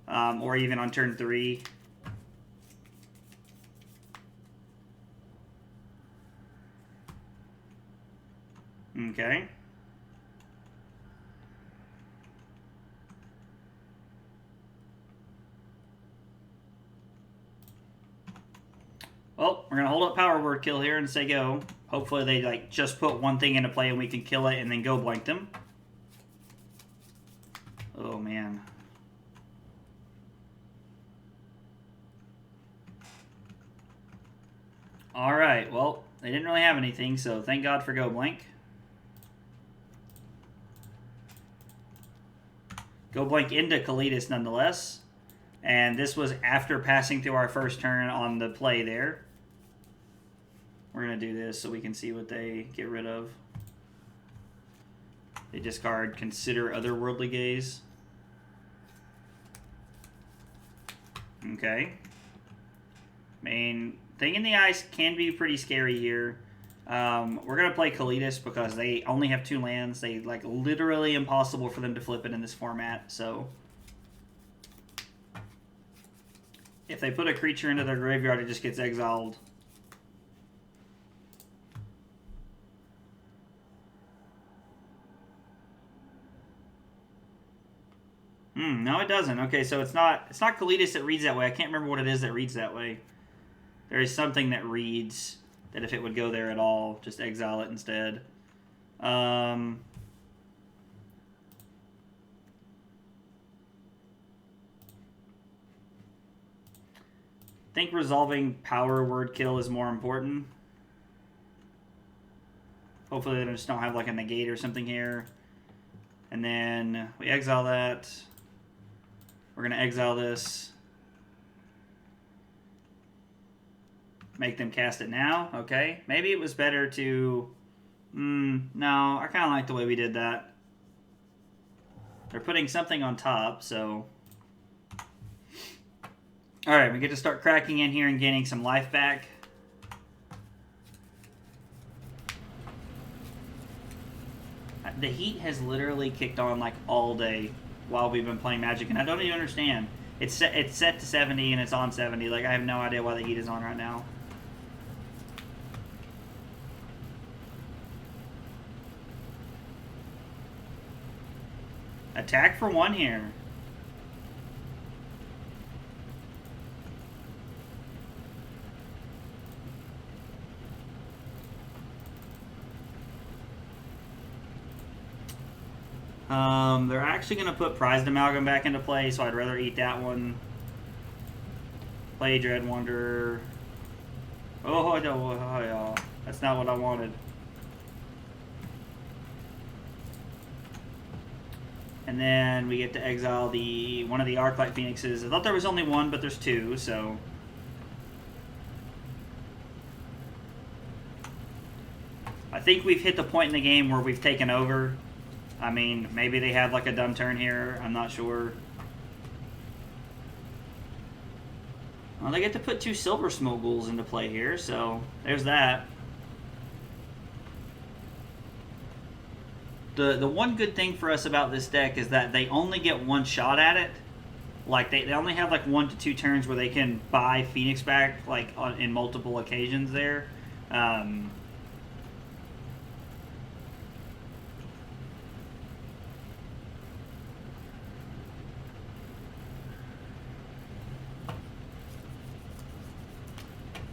Or even on turn 3. Okay. Well, we're going to hold up Power Word Kill here and say go. Hopefully they like just put one thing into play and we can kill it and then go blank them. Oh, man. Alright, well, they didn't really have anything, so thank God for go blank. Go blank into Kalitas nonetheless. And this was after passing through our first turn on the play there. We're going to do this so we can see what they get rid of. They discard Consider Otherworldly Gaze. Okay. Main thing in the ice can be pretty scary here. We're going to play Kalitas because they only have 2 lands. They like literally impossible for them to flip it in this format. So if they put a creature into their graveyard, it just gets exiled. No, it doesn't. Okay, so it's not Kalitas that reads that way. I can't remember what it is that reads that way. There is something that reads that if it would go there at all, just exile it instead. I think resolving Power Word Kill is more important. Hopefully they just don't have like a negate or something here. And then we exile that. We're going to exile this. Make them cast it now. Okay. Maybe it was better to... no, I kind of like the way we did that. They're putting something on top, so... Alright, we get to start cracking in here and gaining some life back. The heat has literally kicked on like all day while we've been playing Magic, and I don't even understand. It's set to 70 and it's on 70. Like, I have no idea why the heat is on right now. Attack for 1 here. They're actually going to put Prized Amalgam back into play, so I'd rather eat that one. Play Dread Wanderer. Oh, no, that's not what I wanted. And then we get to exile one of the Arclight Phoenixes. I thought there was only one, but there's two, so... I think we've hit the point in the game where we've taken over. I mean, maybe they have like a dumb turn here. I'm not sure. Well, they get to put 2 Silver Smoguls into play here, so there's that. The one good thing for us about this deck is that they only get one shot at it. Like, they only have like 1 to 2 turns where they can buy Phoenix back, like, in multiple occasions there.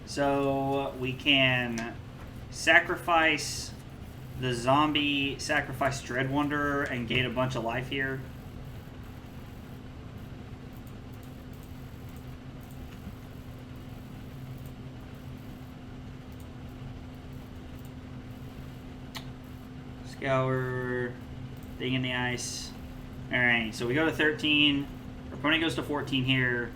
So we can sacrifice the zombie, sacrifice Dread Wanderer, and gain a bunch of life here. Scour, Thing in the Ice. Alright, so we go to 13. Our opponent goes to 14 here.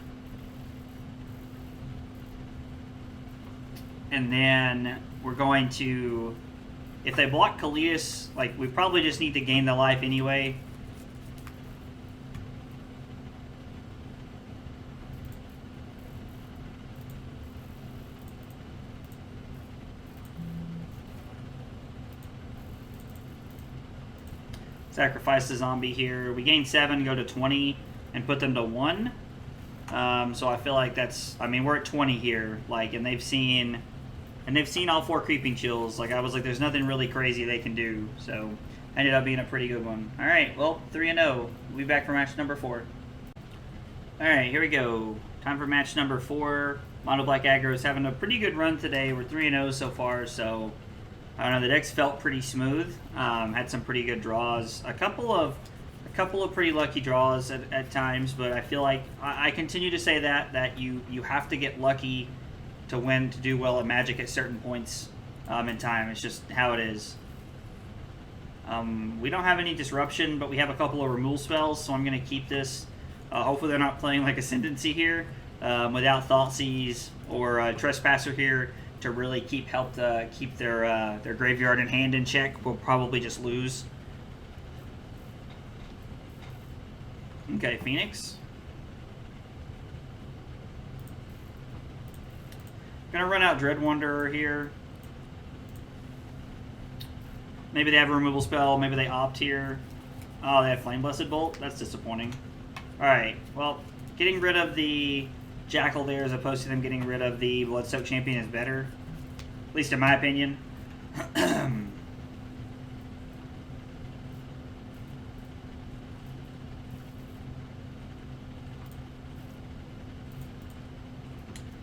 And then we're going to, if they block Kalitas, like, we probably just need to gain the life anyway. Sacrifice the zombie here. We gain 7, go to 20, and put them to 1. So I feel like that's, I mean, we're at 20 here, like, and they've seen all 4 creeping chills. Like, I was like, there's nothing really crazy they can do. So, ended up being a pretty good one. All right, well, 3-0. We'll be back for match number 4. All right, here we go. Time for match number 4. Mono Black Aggro is having a pretty good run today. We're 3-0 so far, so I don't know. The decks felt pretty smooth. Had some pretty good draws. A couple of pretty lucky draws at times, but I feel like I continue to say that you have to get lucky to win, to do well at Magic at certain points in time. It's just how it is. We don't have any disruption, but we have a couple of removal spells, so I'm going to keep this. Hopefully they're not playing like Ascendancy here without Thoughtseize or Trespasser here to really keep their graveyard in hand in check. We'll probably just lose. Okay, Phoenix. Gonna run out Dread Wanderer here. Maybe they have a removal spell. Maybe they opt here. Oh, they have Flame Blessed Bolt? That's disappointing. Alright, well, getting rid of the Jackal there as opposed to them getting rid of the Bloodsoaked Champion is better. At least in my opinion.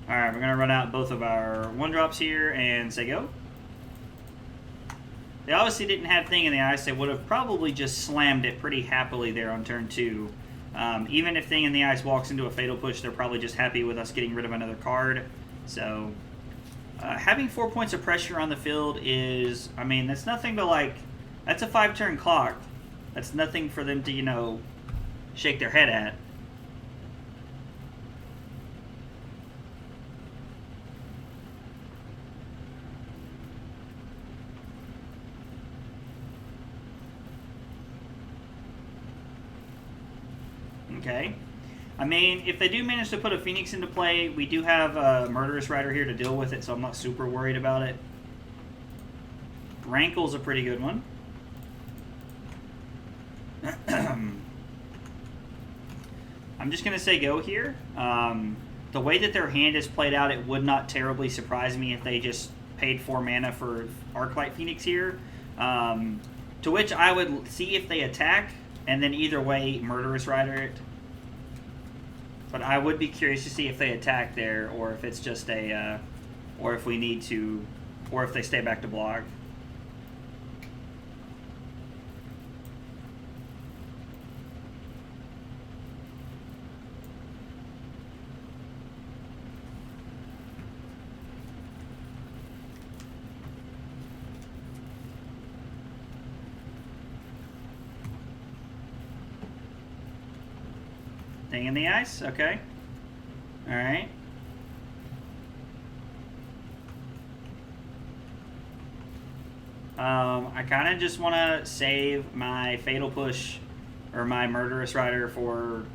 Alright, we're going to run out both of our 1-drops here and say go. They obviously didn't have Thing in the Ice. They would have probably just slammed it pretty happily there on turn 2. Even if Thing in the Ice walks into a Fatal Push, they're probably just happy with us getting rid of another card. So, having 4 points of pressure on the field is, I mean, that's nothing to like, that's a 5-turn clock. That's nothing for them to, you know, shake their head at. Okay. I mean, if they do manage to put a Phoenix into play, we do have a Murderous Rider here to deal with it, so I'm not super worried about it. Rankle's a pretty good one. I'm just going to say go here. The way that their hand is played out, it would not terribly surprise me if they just paid 4 mana for Arclight Phoenix here. To which I would see if they attack, and then either way, Murderous Rider it. But I would be curious to see if they attack there, or if it's just a, or if we need to, or if they stay back to block. Thing in the ice? Okay. Alright. I kind of just want to save my Fatal Push or my Murderous Rider for...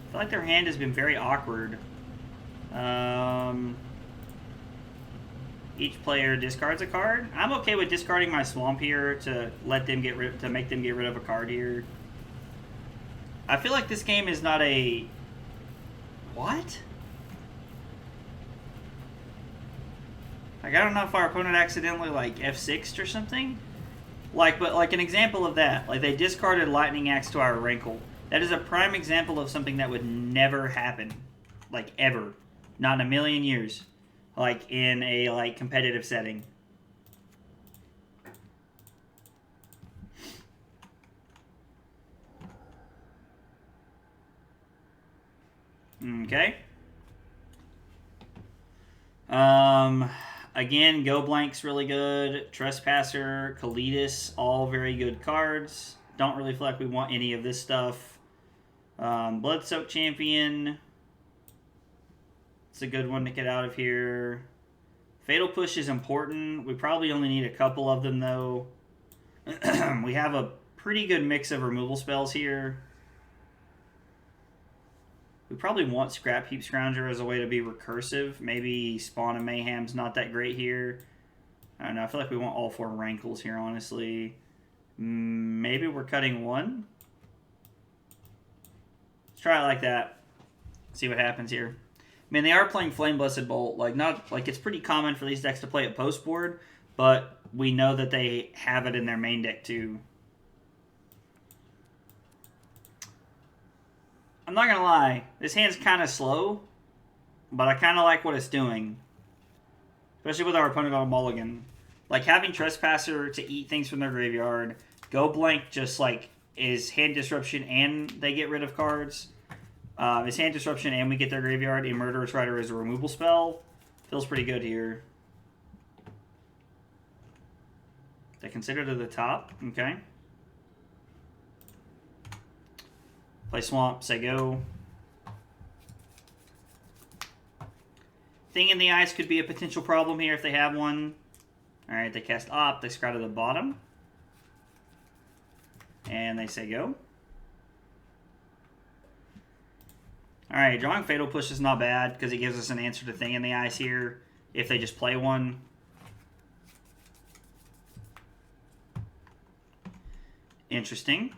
I feel like their hand has been very awkward. Each player discards a card. I'm okay with discarding my Swamp here to let them get rid, to make them get rid of a card here. I feel like this game is not a... What? Like, I don't know if our opponent accidentally, like, F6'd or something. Like, but, like, an example of that. Like, they discarded Lightning Axe to our Rankle. That is a prime example of something that would never happen. Like, ever. Not in a million years. Like, in a, like, competitive setting. Okay. Again, Go Blank's really good. Trespasser, Kalitas, all very good cards. Don't really feel like we want any of this stuff. Bloodsoaked Champion. It's a good one to get out of here. Fatal Push is important. We probably only need a couple of them, though. We have a pretty good mix of removal spells here. We probably want Scrapheap Scrounger as a way to be recursive. Maybe Spawn of Mayhem's not that great here. I don't know. I feel like we want all 4 Rankles here, honestly. Maybe we're cutting 1. Let's try it like that. See what happens here. I mean, they are playing Flame Blessed Bolt. Like, not like it's pretty common for these decks to play at post board, but we know that they have it in their main deck too. I'm not gonna lie, this hand's kind of slow, but I kind of like what it's doing. Especially with our opponent on a mulligan. Like, having Trespasser to eat things from their graveyard. Go Blank just, like, is hand disruption and they get rid of cards. It's hand disruption and we get their graveyard. A Murderous Rider is a removal spell. Feels pretty good here. They consider to the top. Okay. Play Swamp, say go. Thing in the Ice could be a potential problem here if they have one. Alright, they cast Opt, they scry to the bottom. And they say go. Alright, drawing Fatal Push is not bad because it gives us an answer to Thing in the Ice here if they just play one. Interesting.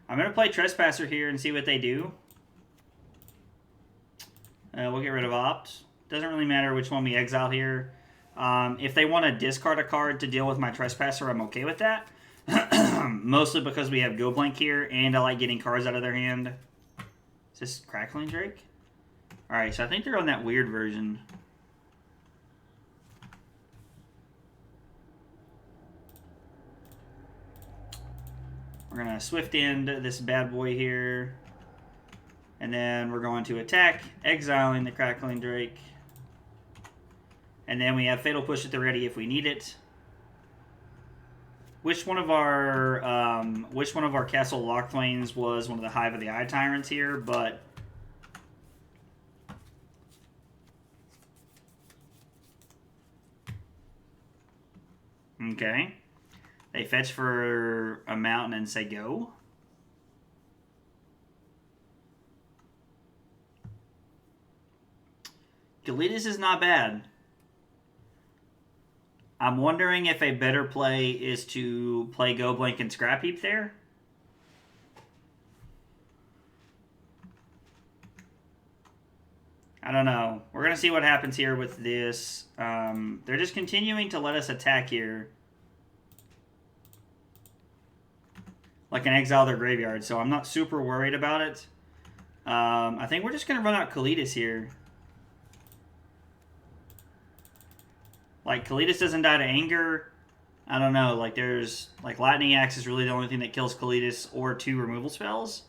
I'm going to play Trespasser here and see what they do. We'll get rid of Opt. Doesn't really matter which one we exile here. If they want to discard a card to deal with my Trespasser, I'm okay with that. Mostly because we have Go Blank here, and I like getting cards out of their hand. Is this Crackling Drake? Alright, so I think they're on that weird version. We're going to Swift End this bad boy here. And then we're going to attack, exiling the Crackling Drake. And then we have Fatal Push at the ready if we need it. Which one of our Castle Locthwains was one of the Hive of the Eye Tyrants here? But okay. They fetch for a mountain and say go. Kalitas is not bad. I'm wondering if a better play is to play Go Blank and Scrapheap there. I don't know. We're going to see what happens here with this. They're just continuing to let us attack here. Like an exile their graveyard, so I'm not super worried about it. I think we're just going to run out Kalitas here. Like, Kalitas doesn't die to anger. I don't know. Like, there's... Like, Lightning Axe is really the only thing that kills Kalitas or 2 removal spells.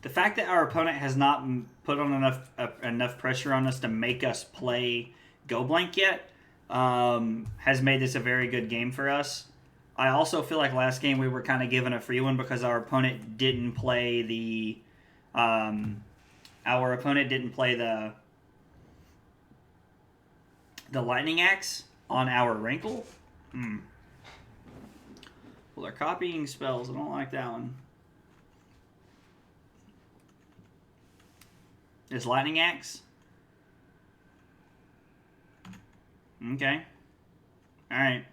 The fact that our opponent has not put on enough pressure on us to make us play Go Blank yet has made this a very good game for us. I also feel like last game we were kind of given a free one because our opponent didn't play the Lightning Axe on our Rankle. Well, they're copying spells. I don't like that one. This Lightning Axe? Okay. Alright.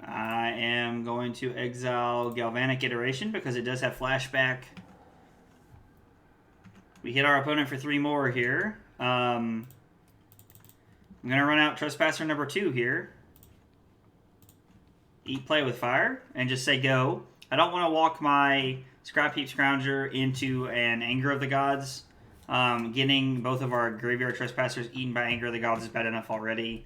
I am going to exile Galvanic Iteration because it does have flashback. We hit our opponent for 3 more here. I'm going to run out Trespasser number 2 here. Eat Play with Fire and just say go. I don't want to walk my Scrapheap Scrounger into an Anger of the Gods. Getting both of our Graveyard Trespassers eaten by Anger of the Gods is bad enough already.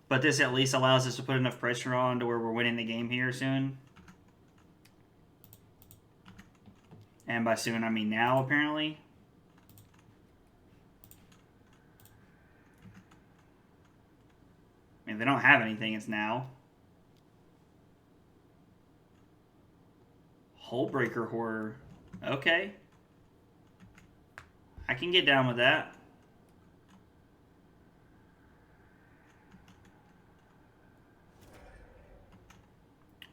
But this at least allows us to put enough pressure on to where we're winning the game here soon. And by soon, I mean now, apparently. I mean, if they don't have anything, it's now. Hullbreaker Horror. Okay. I can get down with that.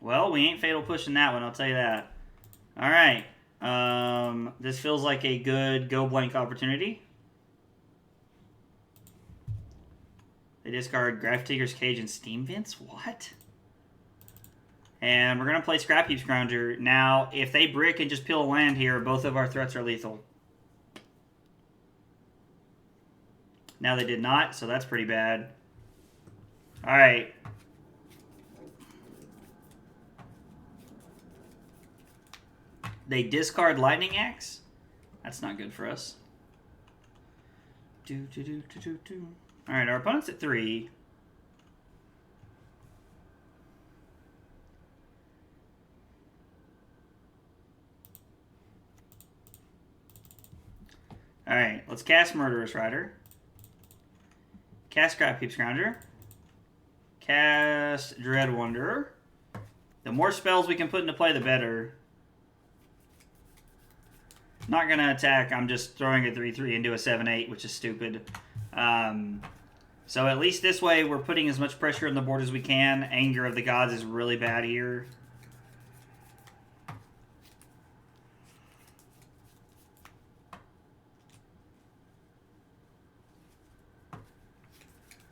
Well, we ain't fatal pushing that one, I'll tell you that. Alright. This feels like a good go blank opportunity. They discard Graph Digger's Cage and Steam Vents? What? And we're going to play Scrapheap Scrounger. Now, if they brick and just peel a land here, both of our threats are lethal. Now they did not, so that's pretty bad. Alright. They discard Lightning Axe. That's not good for us. Alright, our opponent's at 3. Alright, let's cast Murderous Rider. Cast Scrapheap Scrounger. Cast Dread Wanderer. The more spells we can put into play, the better. Not going to attack. I'm just throwing a 3-3 into a 7-8, which is stupid. So at least this way, we're putting as much pressure on the board as we can. Anger of the Gods is really bad here.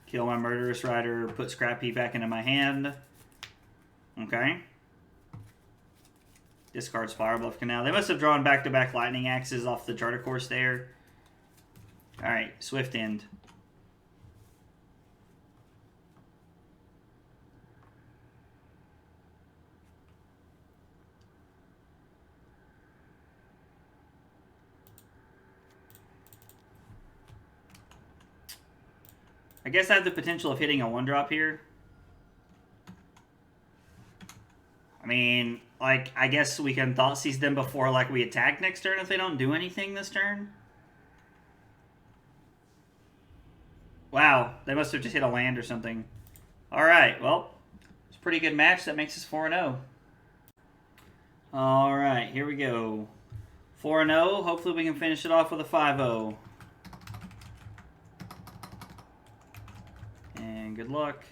Kill my Murderous Rider. Put Scrapheap back into my hand. Okay. Discards Firebluff Canal. They must have drawn back-to-back Lightning Axes off the Charter Course there. Alright, Swift End. I guess I have the potential of hitting a 1-drop here. I mean, like, I guess we can Thoughtseize them before, like, we attack next turn if they don't do anything this turn. Wow, they must have just hit a land or something. Alright, well, it's a pretty good match. That makes us 4-0. Alright, here we go. 4-0. Hopefully we can finish it off with a 5-0. And good luck.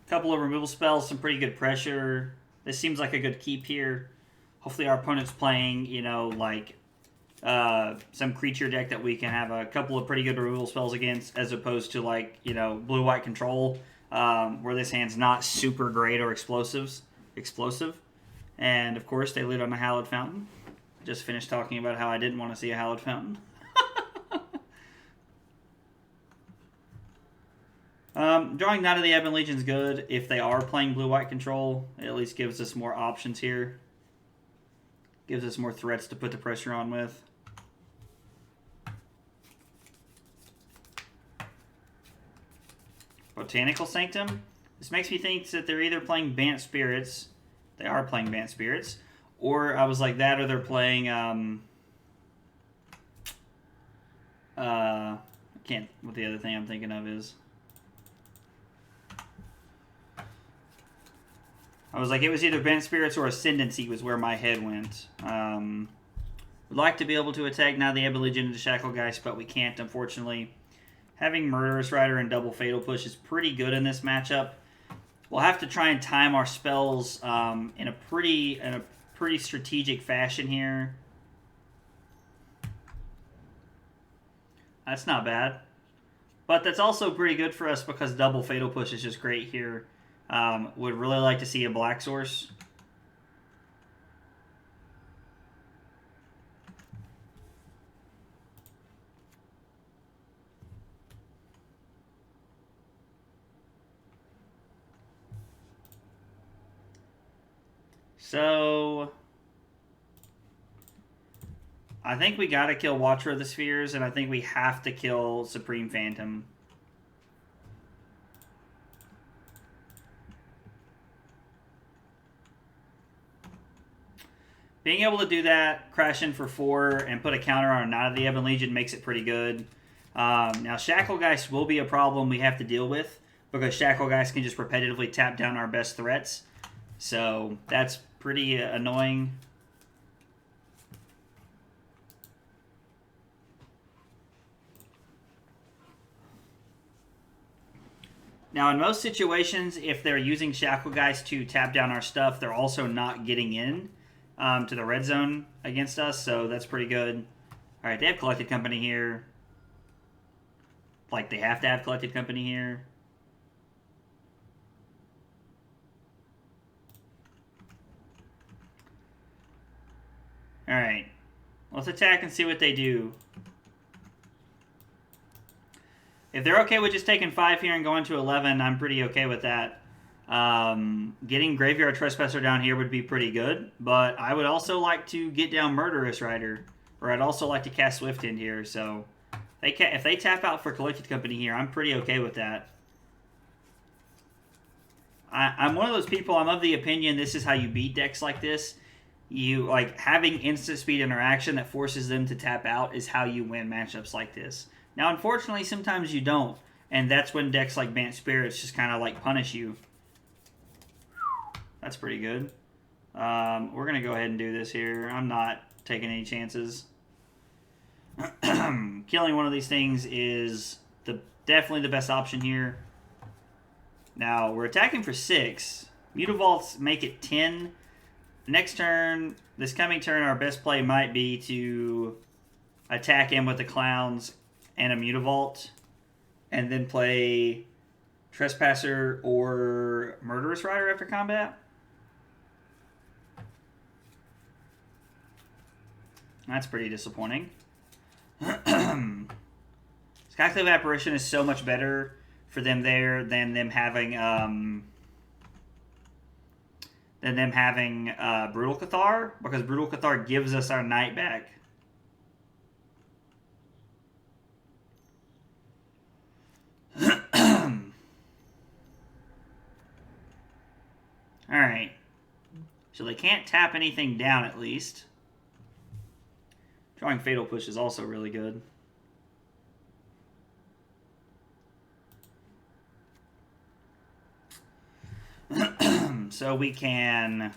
Couple of removal spells, some pretty good pressure. This seems like a good keep here. Hopefully our opponent's playing, you know, like some creature deck that we can have a couple of pretty good removal spells against, as opposed to, like, you know, blue-white control, where this hand's not super great or explosive. And of course they lead on a Hallowed Fountain. Just finished talking about how I didn't want to see a Hallowed Fountain. Drawing Knight of the Ebon Legion's good. If they are playing blue-white control, it at least gives us more options here. Gives us more threats to put the pressure on with. Botanical Sanctum. This makes me think that they're either playing Bant Spirits. They are playing Bant Spirits. Or I was like that, or they're playing, I can't, what the other thing I'm thinking of is. I was like, it was either Bant Spirits or Ascendancy was where my head went. Would like to be able to attack now the Ebon Legion into Shacklegeist, but we can't, unfortunately. Having Murderous Rider and double Fatal Push is pretty good in this matchup. We'll have to try and time our spells in a pretty strategic fashion here. That's not bad. But that's also pretty good for us because double Fatal Push is just great here. Would really like to see a Black Source. So, I think we gotta kill Watcher of the Spheres, and I think we have to kill Supreme Phantom. Being able to do that, crash in for 4, and put a counter on Knight of the Ebon Legion makes it pretty good. Now, Shacklegeist will be a problem we have to deal with, because Shacklegeist can just repetitively tap down our best threats. So, that's pretty annoying. Now, in most situations, if they're using Shacklegeist to tap down our stuff, they're also not getting in to the red zone against us, so that's pretty good. All right, they have Collected Company here. Like, they have to have Collected Company here. All right, let's attack and see what they do. If they're okay with just taking 5 here and going to 11, I'm pretty okay with that. Getting Graveyard Trespasser down here would be pretty good, but I would also like to get down Murderous Rider, or I'd also like to cast Swift End here, so if they tap out for Collected Company here, I'm pretty okay with that. I'm one of those people, I'm of the opinion this is how you beat decks like this. You, like, having instant speed interaction that forces them to tap out is how you win matchups like this. Now, unfortunately, sometimes you don't, and that's when decks like Bant Spirits just kind of, like, punish you. That's pretty good. We're going to go ahead and do this here. I'm not taking any chances. Killing one of these things is definitely the best option here. Now, we're attacking for 6. Mutavaults make it 10. Next turn, this coming turn, our best play might be to attack him with the Clowns and a Mutavault, and then play Trespasser or Murderous Rider after combat. That's pretty disappointing. Skyclave Apparition is so much better for them there than them having Brutal Cathar, because Brutal Cathar gives us our Knight back. Alright. So they can't tap anything down at least. Drawing Fatal Push is also really good. So we can...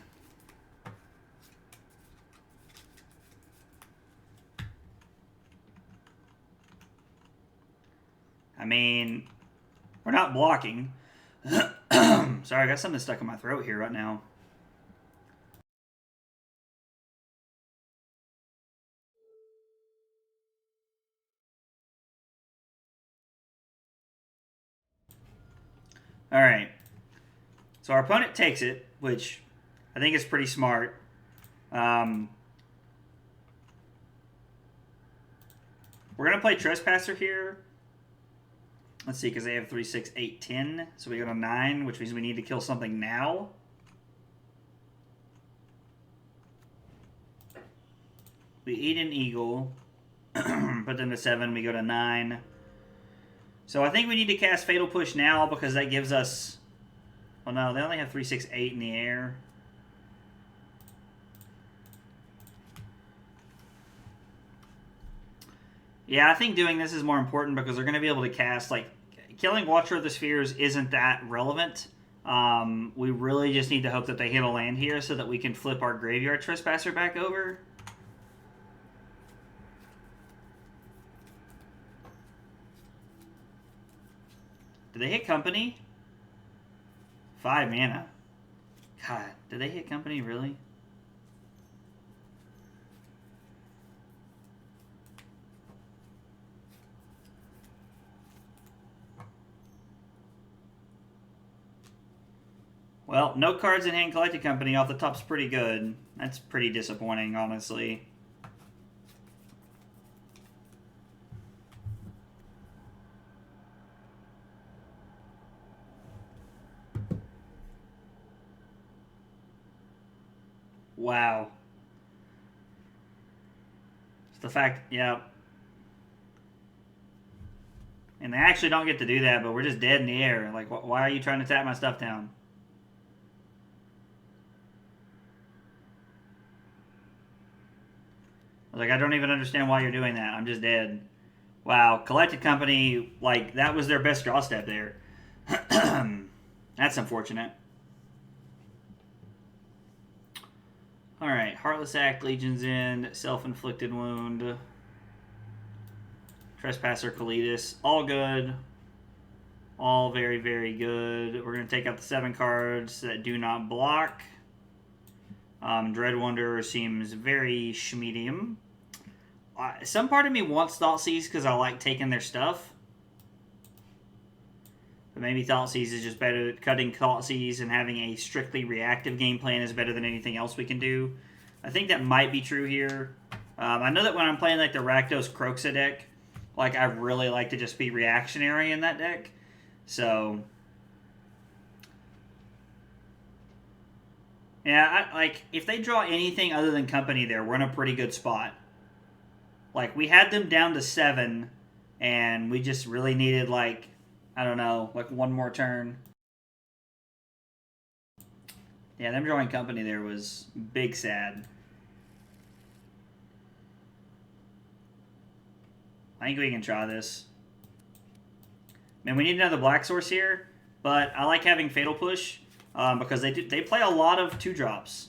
I mean, we're not blocking. Sorry, I got something stuck in my throat here right now. All right. So our opponent takes it, which I think is pretty smart. We're going to play Trespasser here. Let's see, because they have 3, 6, 8, 10. So we go to 9, which means we need to kill something now. We eat an eagle. Put them to 7. We go to 9. So I think we need to cast Fatal Push now because that gives us... Oh no, they only have 3, 6, 8 in the air. Yeah, I think doing this is more important because they're going to be able to cast, like, killing Watcher of the Spheres isn't that relevant. We really just need to hope that they hit a land here so that we can flip our Graveyard Trespasser back over. Did they hit Company? 5 mana. God, did they hit Company, really? Well, no cards in hand collected Company off the top's pretty good. That's pretty disappointing, honestly. Wow. It's the fact, yeah. And they actually don't get to do that, but we're just dead in the air. Like, why are you trying to tap my stuff down? Like, I don't even understand why you're doing that. I'm just dead. Wow, Collected Company, like, that was their best draw step there. That's unfortunate. Alright, Heartless Act, Legion's End, Self-Inflicted Wound, Trespasser, Kalitas. All good. All very, very good. We're going to take out the 7 cards that do not block. Dread Wanderer seems very schmedium. Some part of me wants Thoughtseize because I like taking their stuff. But maybe Thoughtseize is just better. Cutting Thoughtseize and having a strictly reactive game plan is better than anything else we can do. I think that might be true here. I know that when I'm playing like the Rakdos Croxa deck, like I really like to just be reactionary in that deck. So... yeah, like, if they draw anything other than Company there, we're in a pretty good spot. Like, we had them down to 7, and we just really needed, like, I don't know, like one more turn. Yeah, them drawing Company there was big sad. I think we can try this. Man, we need another black source here, but I like having Fatal Push. Because they play a lot of 2-drops.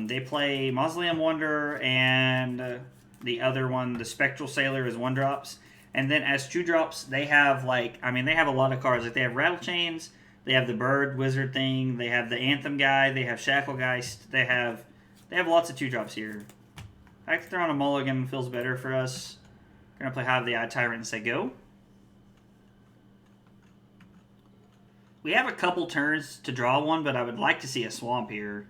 They play Mausoleum Wonder and the other one, the Spectral Sailor, is 1-drops. And then as 2-drops, they have like, I mean, they have a lot of cards. Like they have Rattle Chains, they have the Bird Wizard thing, they have the Anthem guy, they have Shacklegeist, they have lots of 2-drops here. I think throwing a mulligan feels better for us. We're gonna play Hive the Eye Tyrant and say go. We have a couple turns to draw one, but I would like to see a swamp here.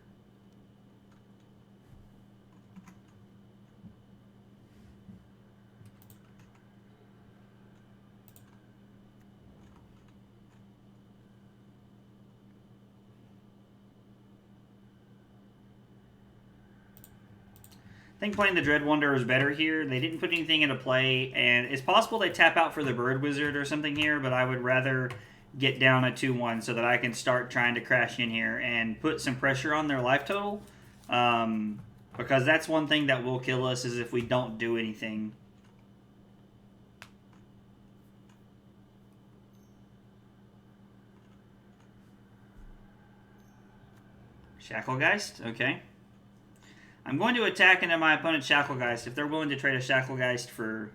I think playing the Dread Wanderer is better here. They didn't put anything into play, and it's possible they tap out for the Bird Wizard or something here, but I would rather get down a 2-1 so that I can start trying to crash in here and put some pressure on their life total. Because that's one thing that will kill us is if we don't do anything. Shacklegeist, okay. I'm going to attack into my opponent's Shacklegeist. If they're willing to trade a Shacklegeist for...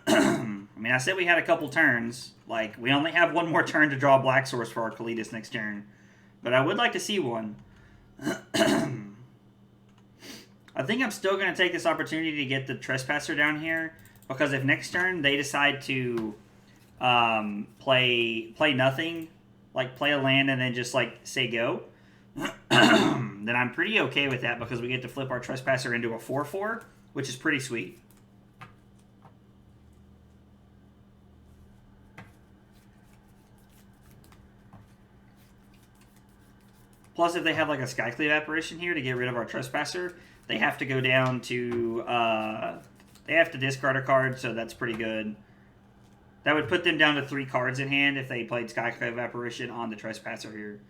I mean, I said we had a couple turns. Like, we only have one more turn to draw a black source for our Kalitas next turn. But I would like to see one. I think I'm still going to take this opportunity to get the Trespasser down here. Because if next turn they decide to play nothing, like play a land and then just like say go, then I'm pretty okay with that because we get to flip our Trespasser into a 4/4, which is pretty sweet. Plus, if they have like a Skyclave Apparition here to get rid of our Trespasser, they have to go down to... they have to discard a card, so that's pretty good. That would put them down to 3 cards in hand if they played Skyclave Apparition on the Trespasser here.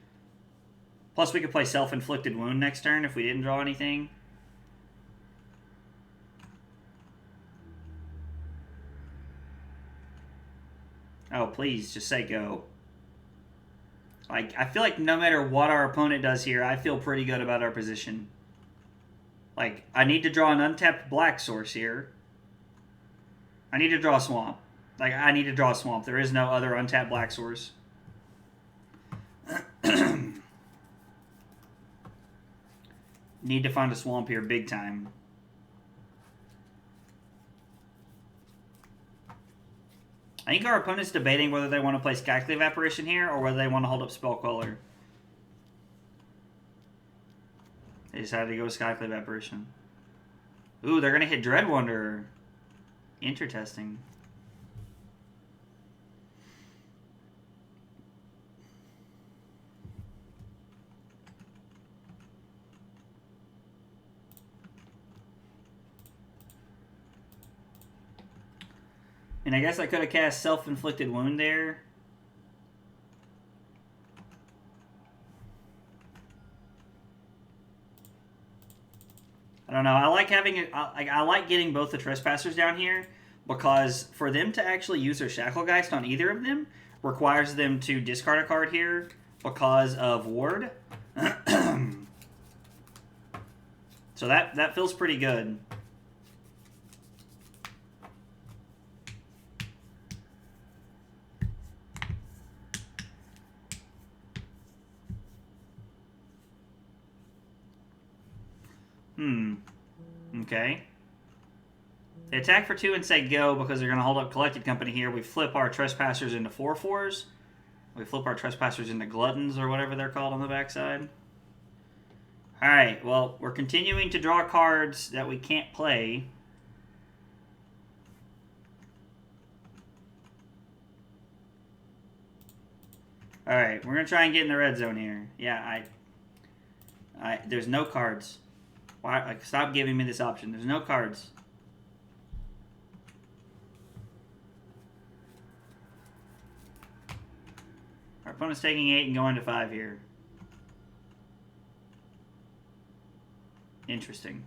Plus, we could play Self-Inflicted Wound next turn if we didn't draw anything. Oh, please, just say go. Like, I feel like no matter what our opponent does here, I feel pretty good about our position. Like, I need to draw an untapped black source here. I need to draw a swamp. Like, I need to draw a swamp. There is no other untapped black source. Need to find a swamp here big time. I think our opponent's debating whether they want to play Skyclave Apparition here or whether they want to hold up Spell Queller. They decided to go Skyclave Apparition. Ooh, they're going to hit Dread Wanderer. Intertesting. And I guess I could have cast Self-Inflicted Wound there. I don't know. I like having it. I like getting both the Trespassers down here because for them to actually use their Shacklegeist on either of them requires them to discard a card here because of Ward. So that feels pretty good. Okay. They attack for 2 and say go because they're going to hold up Collected Company here. We flip our Trespassers into 4/4s. We flip our Trespassers into Gluttons or whatever they're called on the backside. Alright, well, we're continuing to draw cards that we can't play. Alright, we're going to try and get in the red zone here. Yeah, there's no cards. Why? Like, stop giving me this option. There's no cards. Our opponent's taking 8 and going to 5 here. Interesting.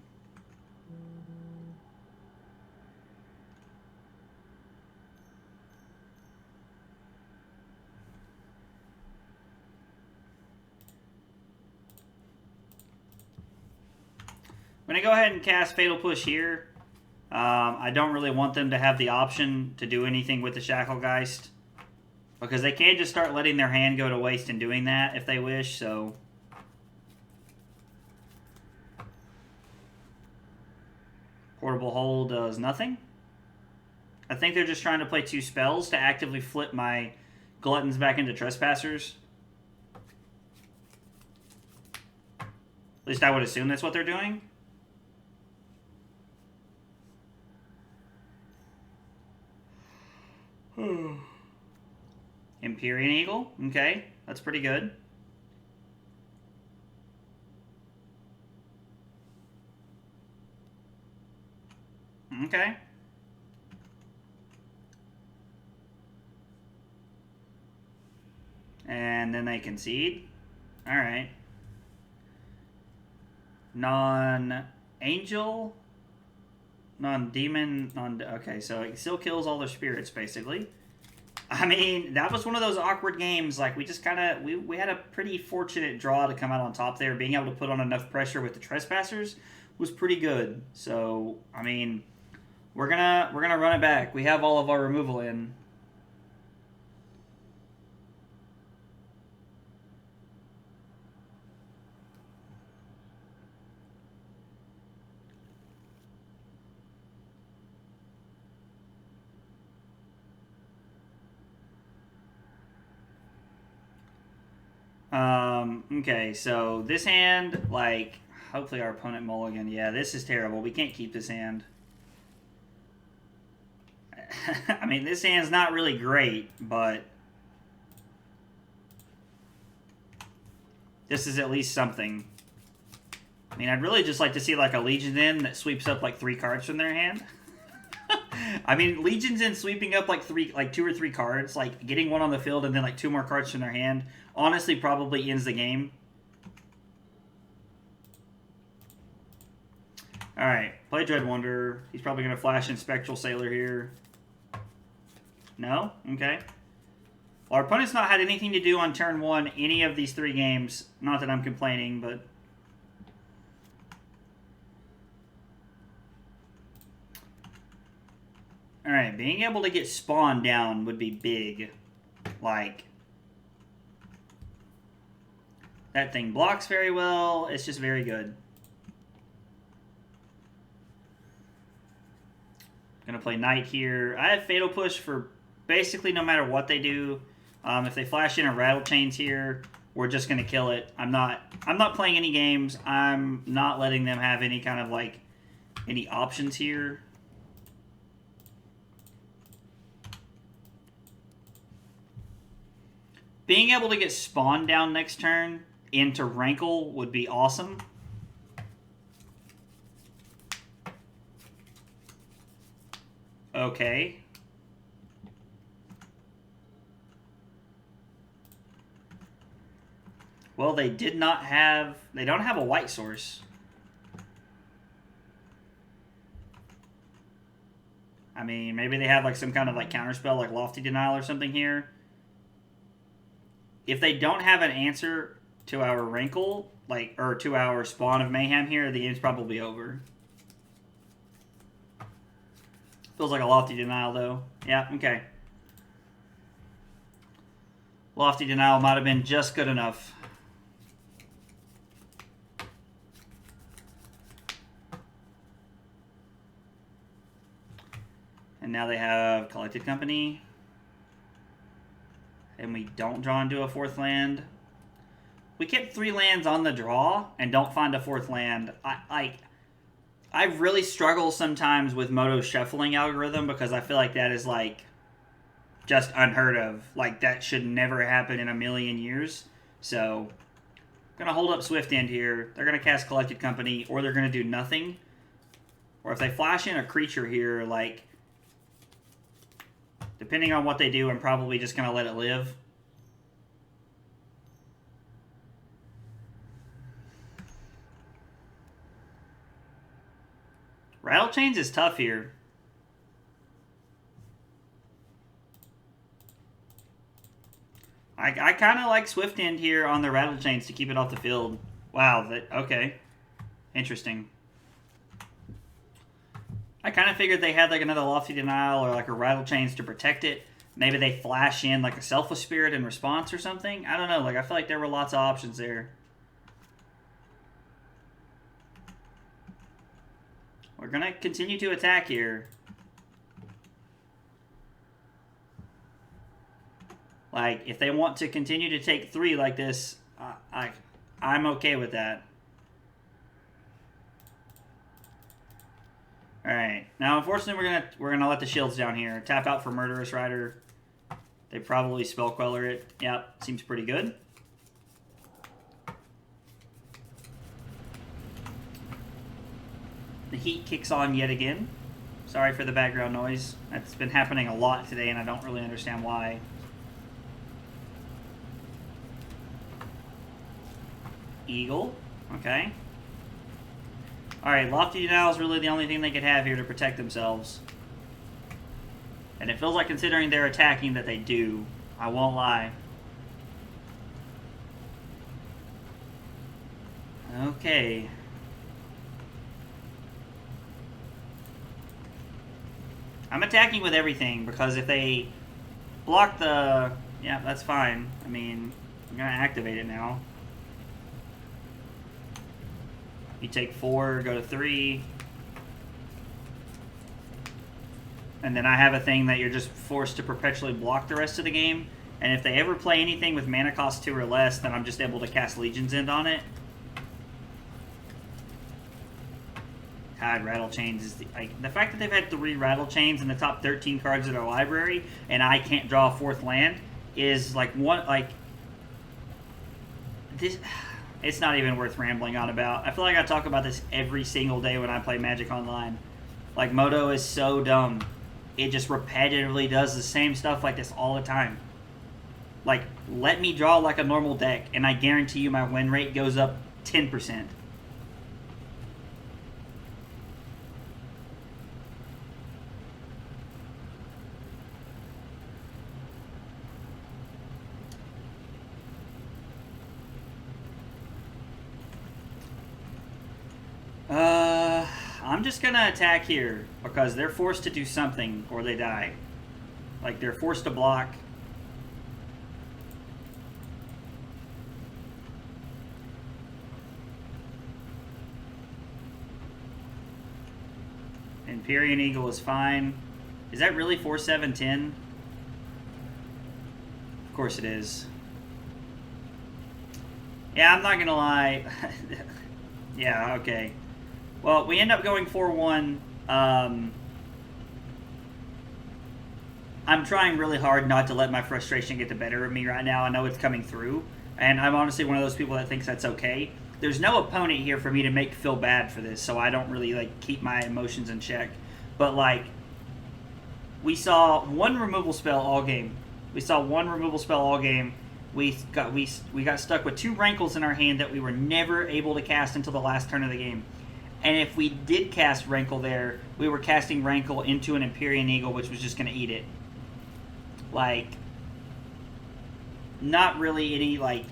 I'm going to go ahead and cast Fatal Push here. I don't really want them to have the option to do anything with the Shacklegeist, because they can just start letting their hand go to waste and doing that if they wish, so... Portable Hold does nothing. I think they're just trying to play 2 spells to actively flip my Gluttons back into Trespassers. At least I would assume that's what they're doing. Empyrean Eagle. Okay, that's pretty good. Okay. And then they concede. Alright. Non-angel. Non-demon. Okay, so it still kills all their spirits, basically. I mean, that was one of those awkward games. Like, we just kind of... We had a pretty fortunate draw to come out on top there. Being able to put on enough pressure with the Trespassers was pretty good. So, I mean... We're gonna run it back. We have all of our removal in. Okay, so this hand, like, hopefully our opponent mulligan. Yeah, this is terrible. We can't keep this hand. I mean, this hand's not really great, but... this is at least something. I mean, I'd really just like to see like a Legion's End that sweeps up like 3 cards from their hand. I mean, Legion's End sweeping up like 2 or 3 cards, like getting one on the field and then like 2 more cards from their hand, honestly probably ends the game. Alright, play Dread Wanderer. He's probably going to flash in Spectral Sailor here. No? Okay. Well, our opponent's not had anything to do on turn 1 any of these 3 games. Not that I'm complaining, but... Alright, being able to get Spawn down would be big. Like... That thing blocks very well. It's just very good. Gonna play Knight here. I have Fatal Push for basically no matter what they do. If they flash in a Rattle Chains here, we're just gonna kill it. I'm not playing any games. I'm not letting them have any kind of like any options here. Being able to get Spawn down next turn into Rankle would be awesome. Okay. Well, they did not have... They don't have a white source. I mean, maybe they have like some kind of like counterspell like Lofty Denial or something here. If they don't have an answer to our Rankle, like, or to our Spawn of Mayhem here, the game's probably over. Feels like a Lofty Denial, though. Yeah, okay. Lofty Denial might have been just good enough. And now they have Collected Company. And we don't draw into a 4th land. We kept 3 lands on the draw and don't find a 4th land. I really struggle sometimes with Moto's shuffling algorithm because I feel like that is like just unheard of. Like that should never happen in a million years. So I'm going to hold up Swift End here. They're going to cast Collected Company or they're going to do nothing. Or if they flash in a creature here, like depending on what they do, I'm probably just going to let it live. Rattle Chains is tough here. I kind of like Swift End here on the Rattle Chains to keep it off the field. Wow, okay. Interesting. I kind of figured they had like another Lofty Denial or like a Rattle Chains to protect it. Maybe they flash in like a Selfless Spirit in response or something. I don't know. Like I feel like there were lots of options there. We're going to continue to attack here. Like, if they want to continue to take 3 like this, I'm okay with that. Alright. Now, unfortunately, we're gonna let the shields down here. Tap out for Murderous Rider. They probably Spell Queller it. Yep, seems pretty good. The heat kicks on yet again. Sorry for the background noise. That's been happening a lot today, and I don't really understand why. Eagle. Okay. Alright, Lofty Denial is really the only thing they could have here to protect themselves. And it feels like, considering they're attacking, that they do. I won't lie. Okay. I'm attacking with everything, because if they block the... Yeah, that's fine. I mean, I'm going to activate it now. You take 4, go to 3. And then I have a thing that you're just forced to perpetually block the rest of the game. And if they ever play anything with mana cost 2 or less, then I'm just able to cast Legion's End on it. God, Rattle Chains is the fact that they've had 3 Rattle Chains in the top 13 cards of their library, and I can't draw a 4th land, is like one this. It's not even worth rambling on about. I feel like I talk about this every single day when I play Magic Online. Like, Moto is so dumb. It just repetitively does the same stuff like this all the time. Like, let me draw like a normal deck, and I guarantee you my win rate goes up 10%. I'm just gonna attack here because they're forced to do something or they die. Like, they're forced to block. Empyrean Eagle is fine. Is that really 4-7-10? Of course it is. Yeah, I'm not gonna lie. Yeah, okay. Well, we end up going 4-1. I'm trying really hard not to let my frustration get the better of me right now. I know it's coming through, and I'm honestly one of those people that thinks that's okay. There's no opponent here for me to make feel bad for this, so I don't really like keep my emotions in check. But like, we saw one removal spell all game. We got stuck with 2 Rankles in our hand that we were never able to cast until the last turn of the game. And if we did cast Rankle there, we were casting Rankle into an Empyrean Eagle, which was just going to eat it. Like, not really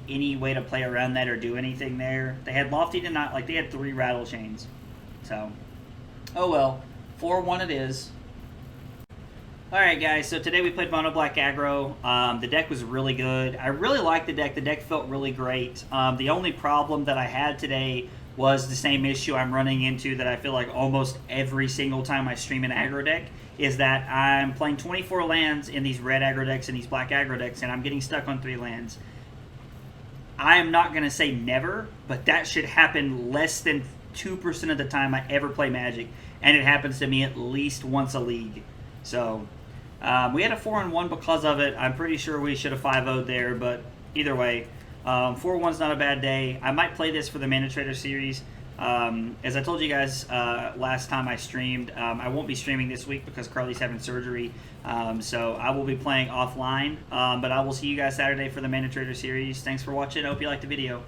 any way to play around that or do anything there. They had Lofty to not, like, they had 3 Rattle Chains. So, oh well. 4-1 it is. Alright guys, so today we played Mono Black Aggro. The deck was really good. I really liked the deck. The deck felt really great. The only problem that I had today was the same issue I'm running into that I feel like almost every single time I stream an aggro deck, is that I'm playing 24 lands in these red aggro decks and these black aggro decks, and I'm getting stuck on 3 lands. I am not going to say never, but that should happen less than 2% of the time I ever play Magic, and it happens to me at least once a league. So, we had a 4-1 because of it. I'm pretty sure we should have 5-0'd there, but either way, 4-1's not a bad day. I might play this for the Mana Trader series. As I told you guys last time I streamed, I won't be streaming this week because Carly's having surgery. So I will be playing offline. But I will see you guys Saturday for the Mana Trader series. Thanks for watching. I hope you liked the video.